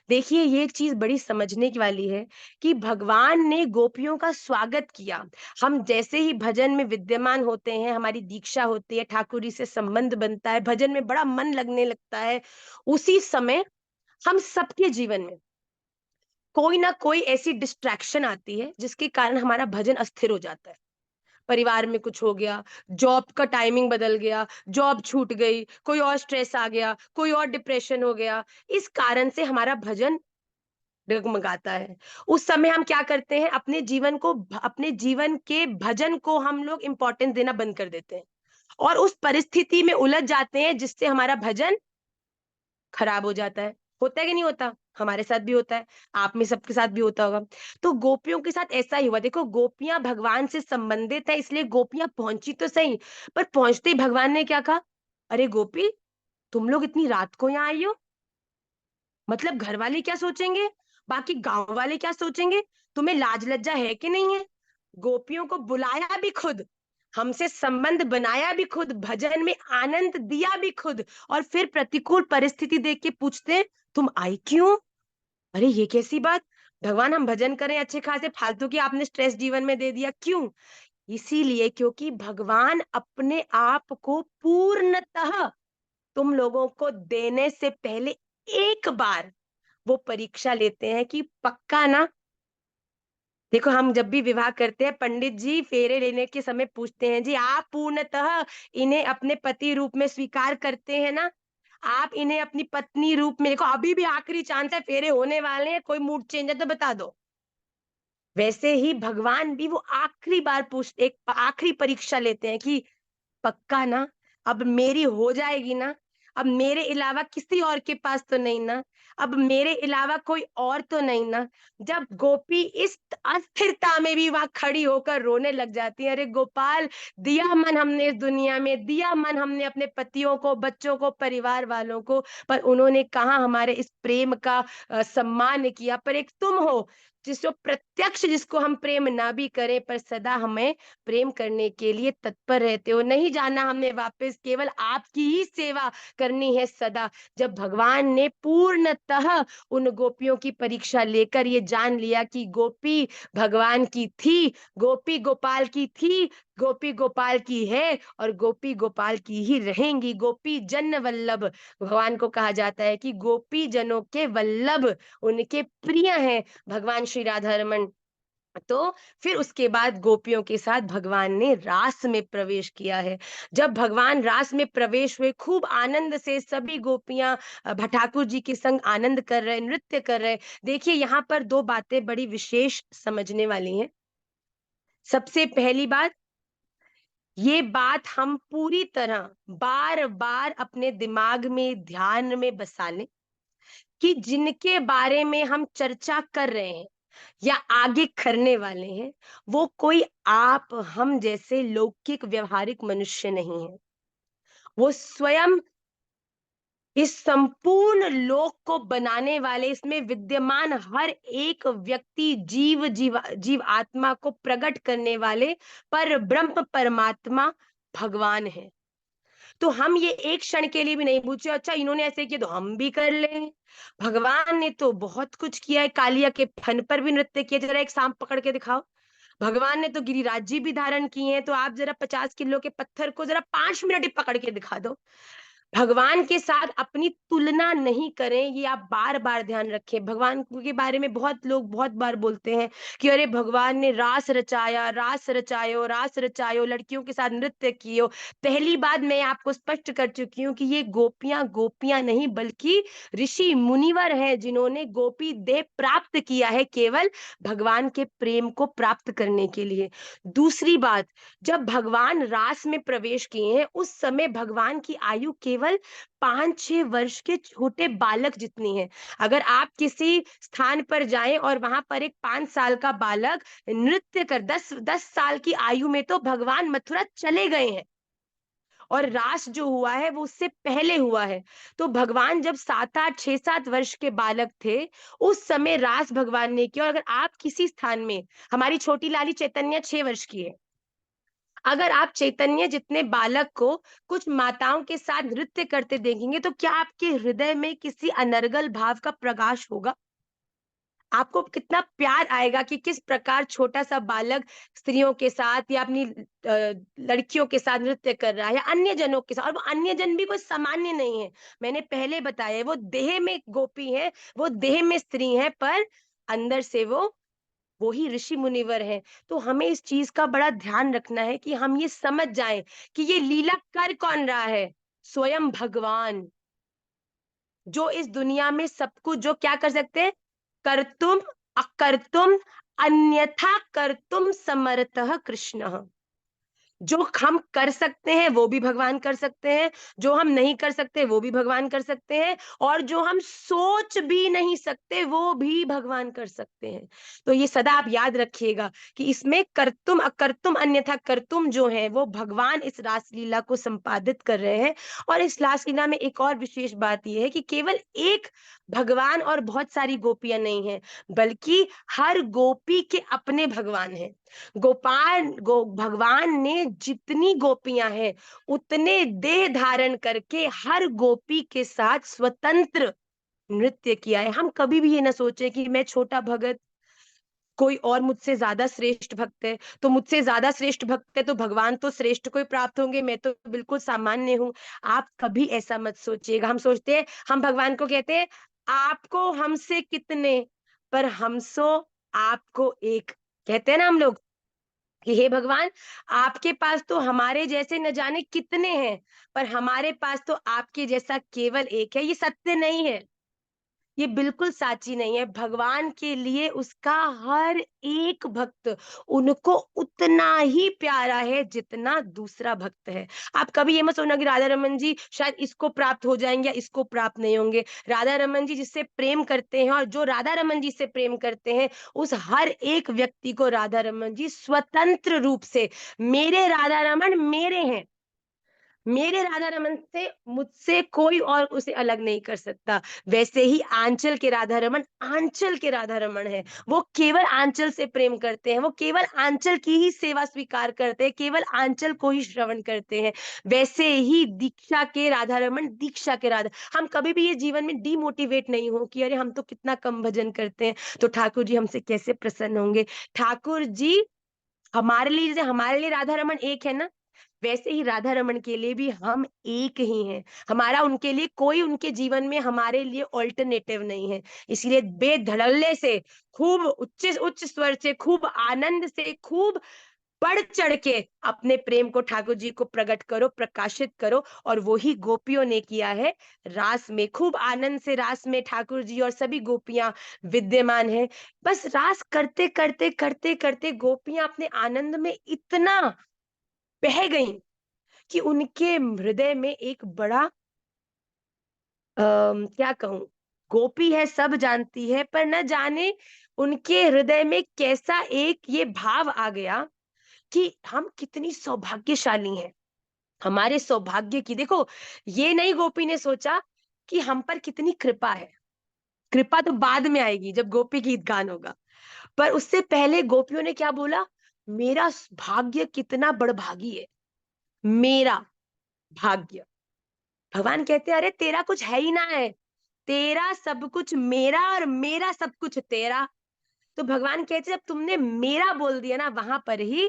देखिए ये एक चीज बड़ी समझने की वाली है कि भगवान ने गोपियों का स्वागत किया। हम जैसे ही भजन में विद्यमान होते हैं, हमारी दीक्षा होती है, ठाकुर जी से संबंध बनता है, भजन में बड़ा मन लगने लगता है, उसी समय हम सबके जीवन में कोई ना कोई ऐसी डिस्ट्रैक्शन आती है जिसके कारण हमारा भजन अस्थिर हो जाता है। परिवार में कुछ हो गया, जॉब का टाइमिंग बदल गया, जॉब छूट गई, कोई और स्ट्रेस आ गया, कोई और डिप्रेशन हो गया, इस कारण से हमारा भजन डगमगाता है। उस समय हम क्या करते हैं, अपने जीवन के भजन को हम लोग इंपॉर्टेंस देना बंद कर देते हैं और उस परिस्थिति में उलझ जाते हैं जिससे हमारा भजन खराब हो जाता है। होता है कि नहीं होता? हमारे साथ भी होता है, आप में सबके साथ भी होता होगा। तो गोपियों के साथ ऐसा ही हुआ। देखो गोपियां भगवान से संबंधित है, इसलिए गोपियां पहुंची तो सही, पर पहुंचते ही भगवान ने क्या कहा, अरे गोपी तुम लोग इतनी रात को यहाँ आई हो, मतलब घर वाले क्या सोचेंगे, बाकी गांव वाले क्या सोचेंगे, तुम्हें लाज लज्जा है कि नहीं है? गोपियों को बुलाया भी खुद, हमसे संबंध बनाया भी खुद, भजन में आनंद दिया भी खुद, और फिर प्रतिकूल परिस्थिति देख के पूछते तुम आई क्यों? अरे ये कैसी बात, भगवान हम भजन करें अच्छे खासे, फालतू की आपने स्ट्रेस जीवन में दे दिया, क्यों? इसीलिए क्योंकि भगवान अपने आप को पूर्णतः तुम लोगों को देने से पहले एक बार वो परीक्षा लेते हैं कि पक्का ना। देखो हम जब भी विवाह करते हैं, पंडित जी फेरे लेने के समय पूछते हैं, जी आप पूर्णतः इन्हें अपने पति रूप में स्वीकार करते हैं ना, आप इन्हें अपनी पत्नी रूप में, देखो अभी भी आखिरी चांस है, फेरे होने वाले हैं, कोई मूड चेंज है तो बता दो। वैसे ही भगवान भी वो एक आखिरी परीक्षा लेते हैं कि पक्का ना, अब मेरी हो जाएगी ना, अब मेरे अलावा किसी और के पास तो नहीं ना, अब मेरे अलावा कोई और तो नहीं ना। जब गोपी इस अस्थिरता में भी वहां खड़ी होकर रोने लग जाती है, अरे गोपाल दिया मन हमने इस दुनिया में, दिया मन हमने अपने पतियों को, बच्चों को, परिवार वालों को, पर उन्होंने कहाँ हमारे इस प्रेम का सम्मान किया। पर एक तुम हो जिसको हम प्रेम ना भी करें पर सदा हमें प्रेम करने के लिए तत्पर रहते हो, नहीं जाना हमने वापस, केवल आपकी ही सेवा करनी है सदा। जब भगवान ने पूर्णतः उन गोपियों की परीक्षा लेकर ये जान लिया कि गोपी भगवान की थी, गोपी गोपाल की थी, गोपी गोपाल की है और गोपी गोपाल की ही रहेंगी, गोपी जन वल्लभ भगवान को कहा जाता है कि गोपी जनों के वल्लभ, उनके प्रिय हैं भगवान श्री राधा रमन। तो फिर उसके बाद गोपियों के साथ भगवान ने रास में प्रवेश किया है। जब भगवान रास में प्रवेश हुए, खूब आनंद से सभी गोपियां ठाकुर जी के संग आनंद कर रहे, नृत्य कर रहे। देखिए यहाँ पर दो बातें बड़ी विशेष समझने वाली हैं। सबसे पहली बात, ये बात हम पूरी तरह बार बार अपने दिमाग में, ध्यान में बसा लें कि जिनके बारे में हम चर्चा कर रहे हैं या आगे करने वाले हैं, वो कोई आप हम जैसे लौकिक व्यवहारिक मनुष्य नहीं है। वो स्वयं इस संपूर्ण लोक को बनाने वाले, इसमें विद्यमान हर एक व्यक्ति, जीव आत्मा को प्रकट करने वाले पर ब्रह्म परमात्मा भगवान है। तो हम ये एक क्षण के लिए भी नहीं पूछे अच्छा इन्होंने ऐसे किया तो हम भी कर लें। भगवान ने तो बहुत कुछ किया है, कालिया के फन पर भी नृत्य किया, जरा एक सांप पकड़ के दिखाओ। भगवान ने तो गिरिराज जी भी धारण किए हैं, तो आप जरा 50 किलो के पत्थर को जरा 5 मिनट ही पकड़ के दिखा दो। भगवान के साथ अपनी तुलना नहीं करें, ये आप बार बार ध्यान रखें। भगवान के बारे में बहुत लोग बहुत बार बोलते हैं कि अरे भगवान ने रास रचाया, रास रचायो, रास रचायो, लड़कियों के साथ नृत्य कियो। पहली बात मैं आपको स्पष्ट कर चुकी हूँ कि ये गोपियां गोपियां नहीं बल्कि ऋषि मुनिवर हैं, जिन्होंने गोपी देह प्राप्त किया है केवल भगवान के प्रेम को प्राप्त करने के लिए। दूसरी बात, जब भगवान रास में प्रवेश किए हैं उस समय भगवान की आयु केवल 5-6 वर्ष के छोटे बालक जितनी है। अगर आप किसी स्थान पर जाएं और वहां पर एक 5 साल का बालक नृत्य कर 10 साल की आयु में तो भगवान मथुरा चले गए हैं, और रास जो हुआ है वो उससे पहले हुआ है। तो भगवान जब 7-8 6-7 वर्ष के बालक थे उस समय रास भगवान ने किया। और अगर आप किसी स्थान में, हमारी छोटी लाली चैतन्य 6 वर्ष की है, अगर आप चैतन्य जितने बालक को कुछ माताओं के साथ नृत्य करते देखेंगे तो क्या आपके हृदय में किसी अनर्गल भाव का प्रकाश होगा? आपको कितना प्यार आएगा कि किस प्रकार छोटा सा बालक स्त्रियों के साथ या अपनी लड़कियों के साथ नृत्य कर रहा है, या अन्य जनों के साथ। और वो अन्य जन भी कोई सामान्य नहीं है, मैंने पहले बताया, वो देह में गोपी है, वो देह में स्त्री है, पर अंदर से वो ही ऋषि मुनिवर हैं। तो हमें इस चीज का बड़ा ध्यान रखना है कि हम ये समझ जाएं कि ये लीला कर कौन रहा है? स्वयं भगवान, जो इस दुनिया में सब कुछ जो क्या कर सकते हैं, कर्तुम अकर्तुम अन्यथा कर्तुम समर्थः कृष्णः। जो हम कर सकते हैं वो भी भगवान कर सकते हैं, जो हम नहीं कर सकते वो भी भगवान कर सकते हैं, और जो हम सोच भी नहीं सकते वो भी भगवान कर सकते हैं। तो ये सदा आप याद रखिएगा कि इसमें कर्तुम अकर्तुम अन्यथा कर्तुम जो है वो भगवान इस रासलीला को संपादित कर रहे हैं। और इस रासलीला में एक और विशेष बात यह है कि केवल एक भगवान और बहुत सारी गोपियां नहीं है, बल्कि हर गोपी के अपने भगवान हैं। भगवान ने जितनी गोपियां हैं उतने देह धारण करके हर गोपी के साथ स्वतंत्र नृत्य किया है। हम कभी भी ये ना सोचे कि मैं छोटा भगत, कोई और मुझसे ज्यादा श्रेष्ठ भक्त है, तो मुझसे ज्यादा श्रेष्ठ भक्त है तो भगवान तो श्रेष्ठ को ही प्राप्त होंगे, मैं तो बिल्कुल सामान्य हूँ। आप कभी ऐसा मत सोचिएगा। हम सोचते हैं, हम भगवान को कहते हैं आपको हमसे कितने, पर हमसो आपको एक। कहते हैं ना हम लोग कि हे भगवान, आपके पास तो हमारे जैसे न जाने कितने हैं, पर हमारे पास तो आपके जैसा केवल एक है। ये सत्य नहीं है, ये बिल्कुल साची नहीं है। भगवान के लिए उसका हर एक भक्त उनको उतना ही प्यारा है जितना दूसरा भक्त है। आप कभी ये मत सोचना कि राधा रमन जी शायद इसको प्राप्त हो जाएंगे या इसको प्राप्त नहीं होंगे। राधा रमन जी जिससे प्रेम करते हैं और जो राधा रमन जी से प्रेम करते हैं, उस हर एक व्यक्ति को राधा रमन जी स्वतंत्र रूप से, मेरे राधा रमन मेरे हैं, मेरे राधा रमन से मुझसे कोई और उसे अलग नहीं कर सकता। वैसे ही आंचल के राधा रमन आंचल के राधा रमन है, वो केवल आंचल से प्रेम करते हैं, वो केवल आंचल की ही सेवा स्वीकार करते हैं, केवल आंचल को ही श्रवण करते हैं। वैसे ही दीक्षा के राधा रमन दीक्षा के राधा। हम कभी भी ये जीवन में डिमोटिवेट नहीं हो कि अरे हम तो कितना कम भजन करते हैं, तो ठाकुर जी हमसे कैसे प्रसन्न होंगे। ठाकुर जी हमारे लिए, जैसे हमारे लिए राधा रमन एक है ना, वैसे ही राधा रमन के लिए भी हम एक ही हैं। हमारा उनके लिए कोई, उनके जीवन में हमारे लिए ऑल्टरनेटिव नहीं है। इसलिए बेधड़ल्ले से, खूब उच्च उच्च स्वर से, खूब आनंद से, खूब बढ़ चढ़ के अपने प्रेम को ठाकुर जी को प्रकट करो, प्रकाशित करो। और वो ही गोपियों ने किया है रास में। खूब आनंद से रास में ठाकुर जी और सभी गोपियां विद्यमान है। बस रास करते करते करते करते गोपियां अपने आनंद में इतना बह गई कि उनके हृदय में एक बड़ा क्या कहूं, गोपी है सब जानती है, पर न जाने उनके हृदय में कैसा एक ये भाव आ गया कि हम कितनी सौभाग्यशाली हैं। हमारे सौभाग्य की देखो, ये नहीं गोपी ने सोचा कि हम पर कितनी कृपा है। कृपा तो बाद में आएगी जब गोपी गीत गान होगा, पर उससे पहले गोपियों ने क्या बोला, मेरा भाग्य कितना बड़भागी है, मेरा भाग्य। भगवान कहते हैं अरे तेरा कुछ है ही ना है, तेरा सब कुछ मेरा और मेरा सब कुछ तेरा। तो भगवान कहते जब तुमने मेरा बोल दिया ना, वहां पर ही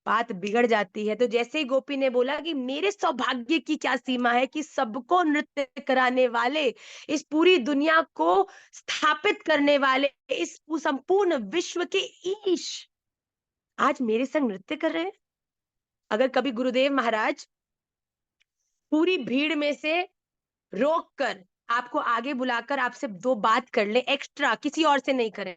बात बिगड़ जाती है। तो जैसे ही गोपी ने बोला कि मेरे सौभाग्य की क्या सीमा है कि सबको नृत्य कराने वाले, इस पूरी दुनिया को स्थापित करने वाले, इस संपूर्ण विश्व के ईश आज मेरे संग नृत्य कर रहे हैं। अगर कभी गुरुदेव महाराज पूरी भीड़ में से रोक कर आपको आगे बुलाकर आपसे 2 बात कर ले, एक्स्ट्रा किसी और से नहीं करें,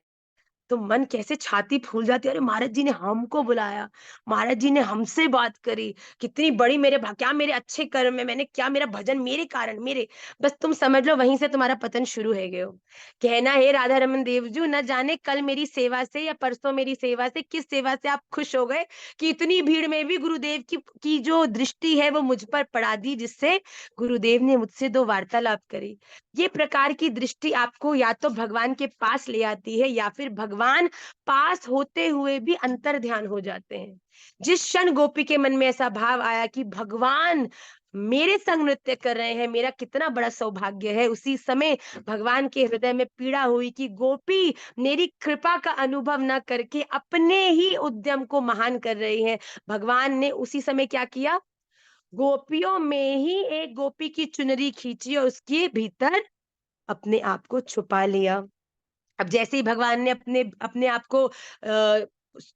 तो मन कैसे छाती फूल जाती है। अरे महाराज जी ने हमको बुलाया, महाराज जी ने हमसे बात करी, कितनी बड़ी मेरे क्या मेरे अच्छे कर्म है, मैंने क्या मेरा भजन मेरे कारण, मेरे बस तुम समझ लो वहीं से तुम्हारा पतन शुरू है गयो। कहना है राधा रमन देवजू, न जाने कल मेरी सेवा से या परसों मेरी सेवा से, किस सेवा से आप खुश हो गए कि इतनी भीड़ में भी गुरुदेव की जो दृष्टि है वो मुझ पर पड़ा दी, जिससे गुरुदेव ने मुझसे 2 वार्तालाप करी। ये प्रकार की दृष्टि आपको या तो भगवान के पास ले आती है या फिर भगवान पास होते हुए भी अंतर ध्यान हो जाते हैं। जिस क्षण गोपी के मन में ऐसा भाव आया कि भगवान मेरे संग नृत्य कर रहे हैं, मेरा कितना बड़ा सौभाग्य है, उसी समय भगवान के हृदय में पीड़ा हुई कि गोपी मेरी कृपा का अनुभव न करके अपने ही उद्यम को महान कर रही है। भगवान ने उसी समय क्या किया, गोपियों में ही एक गोपी की चुनरी खींची और उसके भीतर अपने आप को छुपा लिया। अब जैसे ही भगवान ने अपने अपने आप को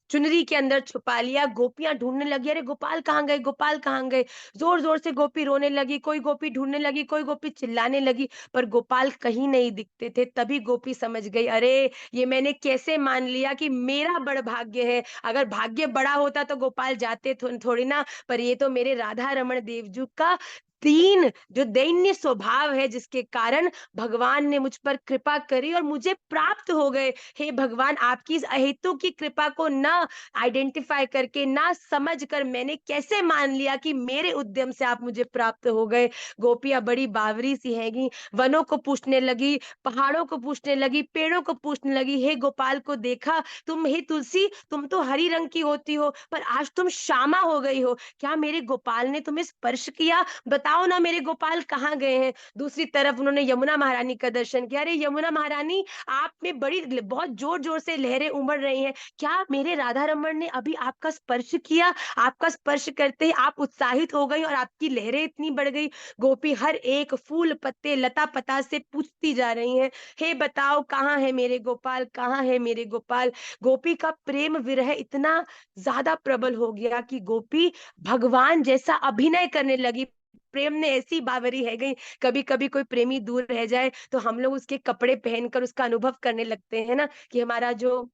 चुनरी के अंदर छुपा लिया, गोपियां ढूंढने लगी, अरे गोपाल कहाँ गए, गोपाल कहाँ गए। जोर जोर से गोपी रोने लगी, कोई गोपी ढूंढने लगी, कोई गोपी चिल्लाने लगी, पर गोपाल कहीं नहीं दिखते थे। तभी गोपी समझ गई, अरे ये मैंने कैसे मान लिया कि मेरा बड़ भाग्य है, अगर भाग्य बड़ा होता तो गोपाल जाते थोड़ी ना, पर ये तो मेरे राधा रमण देवजू का दीन जो दैन्य स्वभाव है, जिसके कारण भगवान ने मुझ पर कृपा करी और मुझे प्राप्त हो गए। हे भगवान, आपकी इस अहेतु की कृपा को ना आइडेंटिफाई करके, ना समझ कर मैंने कैसे मान लिया कि मेरे उद्यम से आप मुझे प्राप्त हो गए। गोपियां बड़ी बावरी सी हैगी, वनों को पूछने लगी, पहाड़ों को पूछने लगी, पेड़ों को पूछने लगी, हे गोपाल को देखा तुम, हे तुलसी तुम तो हरी रंग की होती हो पर आज तुम श्यामा हो गई हो, क्या मेरे गोपाल ने तुम्हें स्पर्श किया, बताओ ना मेरे गोपाल कहाँ गए हैं। दूसरी तरफ उन्होंने यमुना महारानी का दर्शन किया, अरे यमुना महारानी आप में बड़ी बहुत जोर जोर से लहरें उमड़ रही हैं, क्या मेरे राधा रमण ने अभी आपका स्पर्श किया, आपका स्पर्श करते ही आप उत्साहित हो गई और आपकी लहरें इतनी बढ़ गई। गोपी हर एक फूल पत्ते लता पता से पूछती जा रही हैं, हे बताओ कहाँ है मेरे गोपाल, कहाँ है मेरे गोपाल। गोपी का प्रेम विरह इतना ज्यादा प्रबल हो गया कि गोपी भगवान जैसा अभिनय करने लगी। प्रेम ने ऐसी बावरी है गई, कभी कभी कोई प्रेमी दूर रह जाए तो हम लोग उसके कपड़े पहनकर उसका अनुभव करने लगते हैं ना, कि हमारा जो,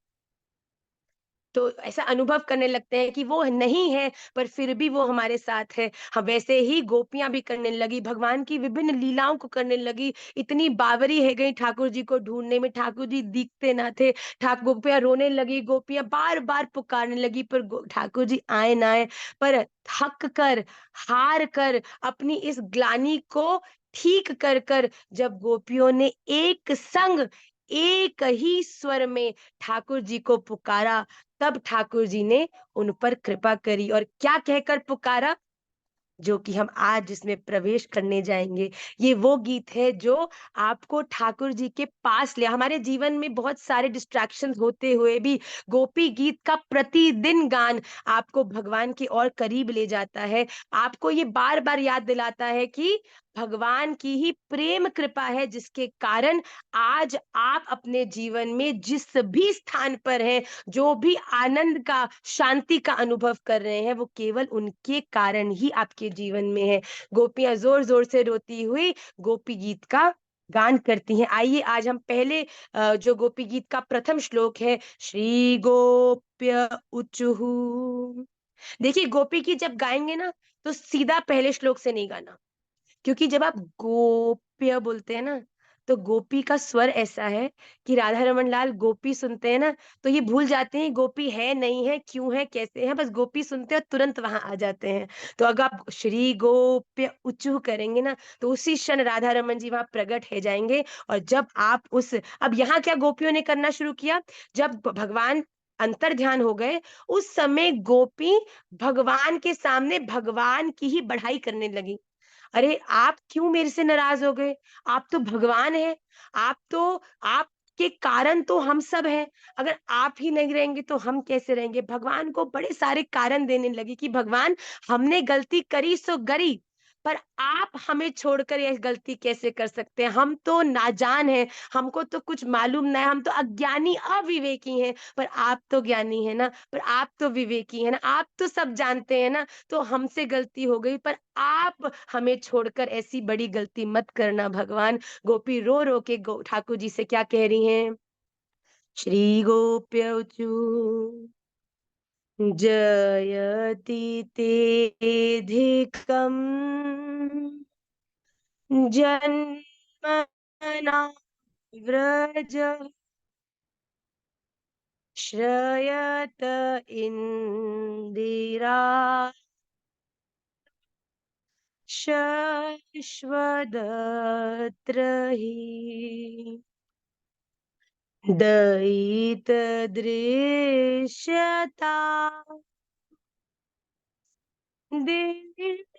तो ऐसा अनुभव करने लगते हैं कि वो नहीं है पर फिर भी वो हमारे साथ है। हम वैसे ही गोपियां भी करने लगी, भगवान की विभिन्न लीलाओं को करने लगी। इतनी बावरी है गई ठाकुर जी को ढूंढने में, ठाकुर जी दिखते ना थे। गोपियां रोने लगी, गोपियां बार बार पुकारने लगी पर ठाकुर जी आए ना आए। पर थक कर, हार कर, अपनी इस ग्लानि को ठीक कर कर जब गोपियों ने एक संग एक ही स्वर में ठाकुर जी को पुकारा, तब ठाकुर जी ने उन पर कृपा करी। और क्या कहकर पुकारा, जो कि हम आज जिसमें प्रवेश करने जाएंगे, ये वो गीत है जो आपको ठाकुर जी के पास ले। हमारे जीवन में बहुत सारे डिस्ट्रैक्शंस होते हुए भी गोपी गीत का प्रतिदिन गान आपको भगवान के और करीब ले जाता है, आपको ये बार बार याद दिलाता है कि भगवान की ही प्रेम कृपा है जिसके कारण आज आप अपने जीवन में जिस भी स्थान पर हैं, जो भी आनंद का, शांति का अनुभव कर रहे हैं, वो केवल उनके कारण ही आपके जीवन में है। गोपियां जोर जोर से रोती हुई गोपी गीत का गान करती हैं। आइए आज हम पहले जो गोपी गीत का प्रथम श्लोक है, श्री गोप्य उचुहु। देखिए गोपी गीत जब गाएंगे ना तो सीधा पहले श्लोक से नहीं गाना, क्योंकि जब आप गोप्य बोलते हैं ना तो गोपी का स्वर ऐसा है कि राधा रमन लाल गोपी सुनते हैं ना तो ये भूल जाते हैं गोपी है नहीं है, क्यों है, कैसे है, बस गोपी सुनते हैं और तुरंत वहां आ जाते हैं। तो अगर आप श्री गोप्य उच्चु करेंगे ना तो उसी क्षण राधा रमन जी वहां प्रकट हो जाएंगे। और जब आप उस, अब यहाँ क्या गोपियों ने करना शुरू किया, जब भगवान अंतर ध्यान हो गए उस समय गोपी भगवान के सामने भगवान की ही बढ़ाई करने लगी। अरे आप क्यों मेरे से नाराज हो गए, आप तो भगवान हैं, आप के कारण तो हम सब हैं। अगर आप ही नहीं रहेंगे तो हम कैसे रहेंगे? भगवान को बड़े सारे कारण देने लगी कि भगवान हमने गलती करी सो गरी, पर आप हमें छोड़कर यह गलती कैसे कर सकते हैं? हम तो नाजान हैं, हमको तो कुछ मालूम नहीं, हम तो अज्ञानी अविवेकी हैं, पर आप तो ज्ञानी है ना, पर आप तो विवेकी है ना, आप तो सब जानते हैं ना। तो हमसे गलती हो गई, पर आप हमें छोड़कर ऐसी बड़ी गलती मत करना भगवान। गोपी रो रो के ठाकुर जी से क्या कह रही हैं? श्री गोप्यौचु जयति तेधिकम् जन्मना व्रज श्रयत इंदिरा शश्वदत्र हि दयित दृश्यता दिक्षुतावका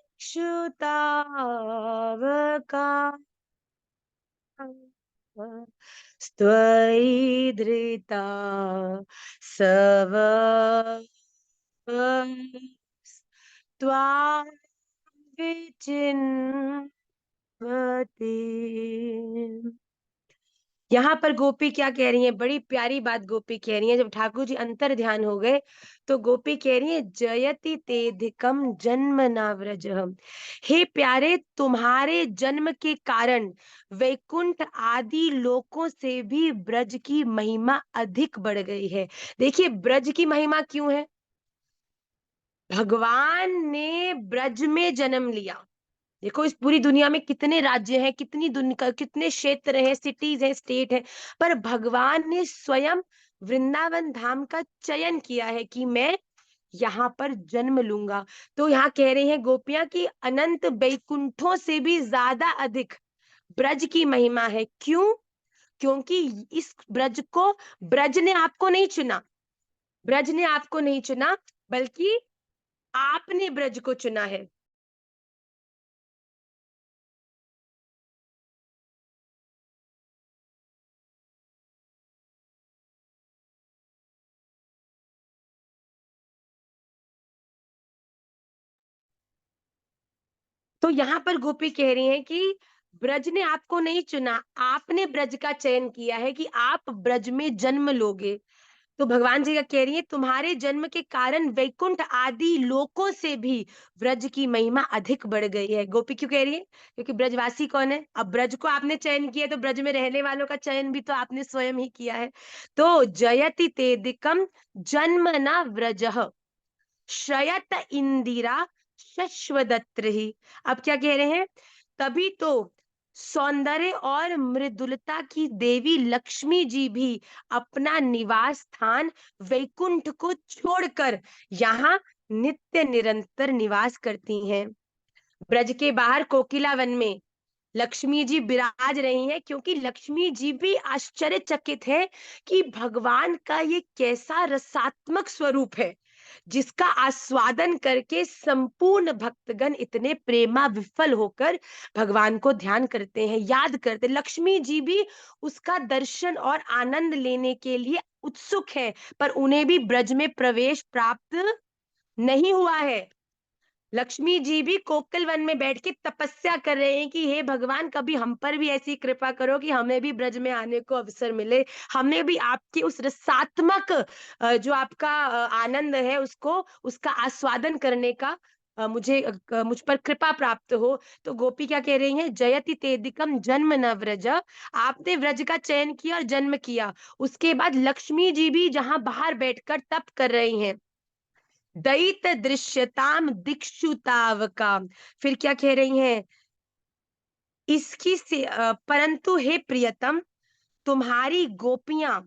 स्त्वयि धृता सव त्वा विचिन्वते। यहाँ पर गोपी क्या कह रही है? बड़ी प्यारी बात गोपी कह रही है। जब ठाकुर जी अंतर ध्यान हो गए तो गोपी कह रही है, जयति तेधिकम जन्म नाव्रजहम। हे प्यारे, तुम्हारे जन्म के कारण वैकुंठ आदि लोकों से भी ब्रज की महिमा अधिक बढ़ गई है। देखिए ब्रज की महिमा क्यों है? भगवान ने ब्रज में जन्म लिया। देखो इस पूरी दुनिया में कितने राज्य हैं, कितने क्षेत्र हैं, सिटीज हैं, स्टेट है, पर भगवान ने स्वयं वृंदावन धाम का चयन किया है कि मैं यहाँ पर जन्म लूंगा। तो यहाँ कह रही हैं गोपियां कि अनंत वैकुंठों से भी ज्यादा अधिक ब्रज की महिमा है। क्यों? क्योंकि इस ब्रज ने आपको नहीं चुना, ब्रज ने आपको नहीं चुना, बल्कि आपने ब्रज को चुना है। तो यहाँ पर गोपी कह रही हैं कि ब्रज ने आपको नहीं चुना, आपने ब्रज का चयन किया है कि आप ब्रज में जन्म लोगे। तो भगवान जी का कह रही है, तुम्हारे जन्म के कारण वैकुंठ आदि लोकों से भी ब्रज की महिमा अधिक बढ़ गई है। गोपी क्यों कह रही है? क्योंकि ब्रजवासी कौन है? अब ब्रज को आपने चयन किया, तो ब्रज में रहने वालों का चयन भी तो आपने स्वयं ही किया है। तो जयति तेदिकम जन्मना व्रजः श्रयत इंदिरा शश्वदत्र ही। अब क्या कह रहे हैं? तभी तो सौंदर्य और मृदुलता की देवी लक्ष्मी जी भी अपना निवास स्थान वैकुंठ को छोड़कर यहाँ नित्य निरंतर निवास करती हैं। ब्रज के बाहर कोकिला वन में लक्ष्मी जी विराज रही हैं, क्योंकि लक्ष्मी जी भी आश्चर्यचकित है कि भगवान का ये कैसा रसात्मक स्वरूप है, जिसका आस्वादन करके संपूर्ण भक्तगण इतने प्रेमा विफल होकर भगवान को ध्यान करते हैं, याद करते। लक्ष्मी जी भी उसका दर्शन और आनंद लेने के लिए उत्सुक है, पर उन्हें भी ब्रज में प्रवेश प्राप्त नहीं हुआ है। लक्ष्मी जी भी कोकिल वन में बैठ के तपस्या कर रहे हैं कि हे भगवान, कभी हम पर भी ऐसी कृपा करो कि हमें भी ब्रज में आने को अवसर मिले, हमें भी आपके उस रसात्मक जो आपका आनंद है उसका आस्वादन करने का मुझ पर कृपा प्राप्त हो। तो गोपी क्या कह रही हैं? जयति तेदिकम जन्म न व्रज। आपने व्रज का चयन किया और जन्म किया, उसके बाद लक्ष्मी जी भी जहां बाहर बैठकर तप कर रही हैं। दयित दृश्यताम दिक्षुतावकाम। फिर क्या कह रही हैं? परंतु हे प्रियतम, तुम्हारी गोपियां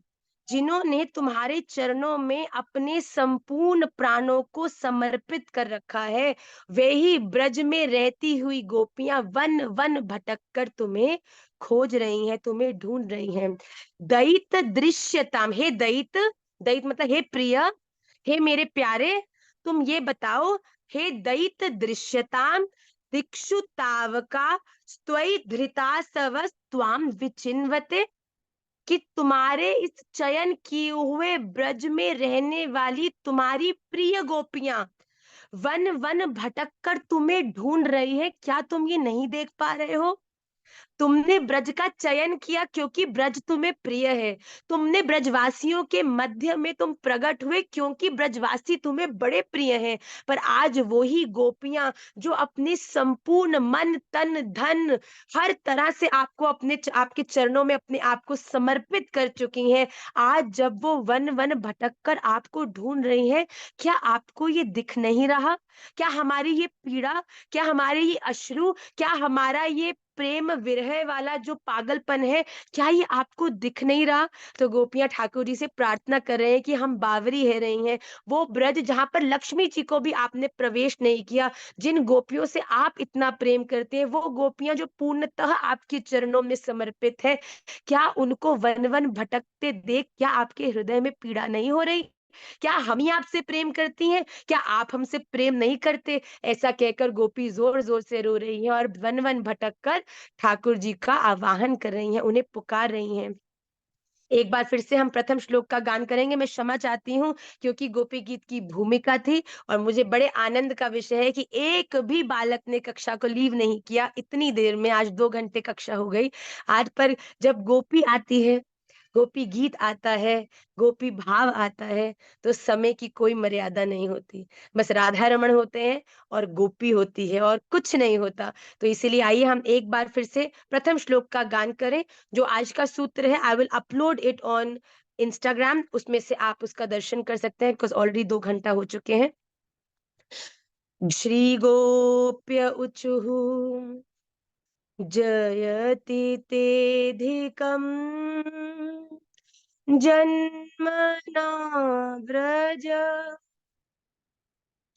जिन्होंने तुम्हारे चरणों में अपने संपूर्ण प्राणों को समर्पित कर रखा है, वे ही ब्रज में रहती हुई गोपियां वन वन भटक कर तुम्हें खोज रही हैं, तुम्हें ढूंढ रही हैं। दयित दृश्यताम, हे दयित, दयित मतलब हे प्रिय, हे मेरे प्यारे, तुम ये बताओ, हे दयित दृश्यताम दिक्षु तावका स्त्वयि धृता सवस त्वाम विचिन्वते। कि तुम्हारे इस चयन किए हुए ब्रज में रहने वाली तुम्हारी प्रिय गोपियां वन वन भटक कर तुम्हें ढूंढ रही है। क्या तुम ये नहीं देख पा रहे हो? तुमने ब्रज का चयन किया क्योंकि ब्रज तुम्हें प्रिय है। तुमने ब्रजवासियों के मध्य में तुम प्रकट हुए क्योंकि ब्रजवासी तुम्हें बड़े प्रिय हैं। पर आज वही गोपियां जो अपने संपूर्ण मन तन धन हर तरह से आपको आपके चरणों में अपने आप को समर्पित कर चुकी हैं, आज जब वो वन वन भटक कर आपको ढूंढ रही हैं, क्या आपको ये दिख नहीं रहा? क्या हमारी ये पीड़ा, क्या हमारे ये अश्रु, क्या हमारा ये प्रेम विरह वाला जो पागलपन है, क्या ये आपको दिख नहीं रहा? तो गोपियां ठाकुर जी से प्रार्थना कर रहे हैं कि हम बावरी है रही हैं, वो ब्रज जहां पर लक्ष्मी जी को भी आपने प्रवेश नहीं किया, जिन गोपियों से आप इतना प्रेम करते हैं, वो गोपियां जो पूर्णतः आपके चरणों में समर्पित है, क्या उनको वन वन भटकते देख क्या आपके हृदय में पीड़ा नहीं हो रही? क्या हम ही आपसे प्रेम करती हैं? क्या आप हमसे प्रेम नहीं करते? ऐसा कहकर गोपी जोर जोर से रो रही है और वन वन भटक कर ठाकुर जी का आवाहन कर रही हैं, उन्हें पुकार रही हैं। एक बार फिर से हम प्रथम श्लोक का गान करेंगे। मैं क्षमा चाहती हूँ क्योंकि गोपी गीत की भूमिका थी और मुझे बड़े आनंद का विषय है कि एक भी बालक ने कक्षा को लीव नहीं किया इतनी देर में। आज 2 घंटे कक्षा हो गई आज। पर जब गोपी आती है, गोपी गीत आता है, गोपी भाव आता है, तो समय की कोई मर्यादा नहीं होती। बस राधा रमण होते हैं और गोपी होती है और कुछ नहीं होता। तो इसीलिए आइए हम एक बार फिर से प्रथम श्लोक का गान करें। जो आज का सूत्र है, I will upload it on Instagram, उसमें से आप उसका दर्शन कर सकते हैं बिकॉज ऑलरेडी 2 घंटा हो चुके हैं। श्री गोप्य उचुः जयति तेधिकम् जन्मना व्रज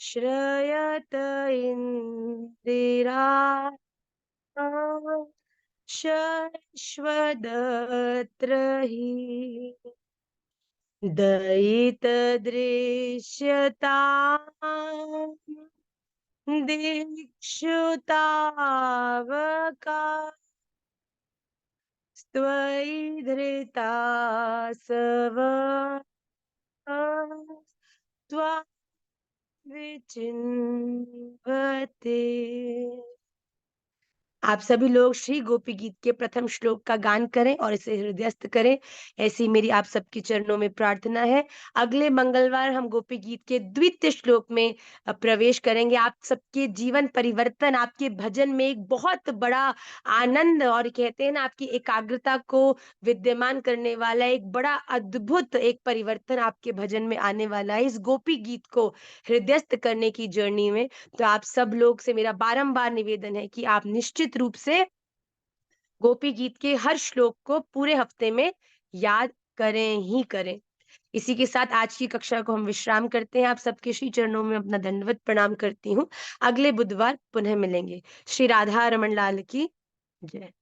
श्रयत इंदिरा शश्वदत्र हि दयित दृश्यता दीक्षुतावका त्वयि धृता सव त्वा विचिन्वते। आप सभी लोग श्री गोपी गीत के प्रथम श्लोक का गान करें और इसे हृदयस्थ करें, ऐसी मेरी आप सबके चरणों में प्रार्थना है। अगले मंगलवार हम गोपी गीत के द्वितीय श्लोक में प्रवेश करेंगे। आप सबके जीवन परिवर्तन, आपके भजन में एक बहुत बड़ा आनंद और कहते हैं ना आपकी एकाग्रता को विद्यमान करने वाला एक बड़ा अद्भुत एक परिवर्तन आपके भजन में आने वाला है। इस गोपी गीत को हृदयस्थ करने की जर्नी में तो आप सब लोग से मेरा बारंबार निवेदन है कि आप निश्चित रूप से गोपी गीत के हर श्लोक को पूरे हफ्ते में याद करें ही करें। इसी के साथ आज की कक्षा को हम विश्राम करते हैं। आप सबके श्री चरणों में अपना दंडवत प्रणाम करती हूँ। अगले बुधवार पुनः मिलेंगे। श्री राधा रमन लाल की जय।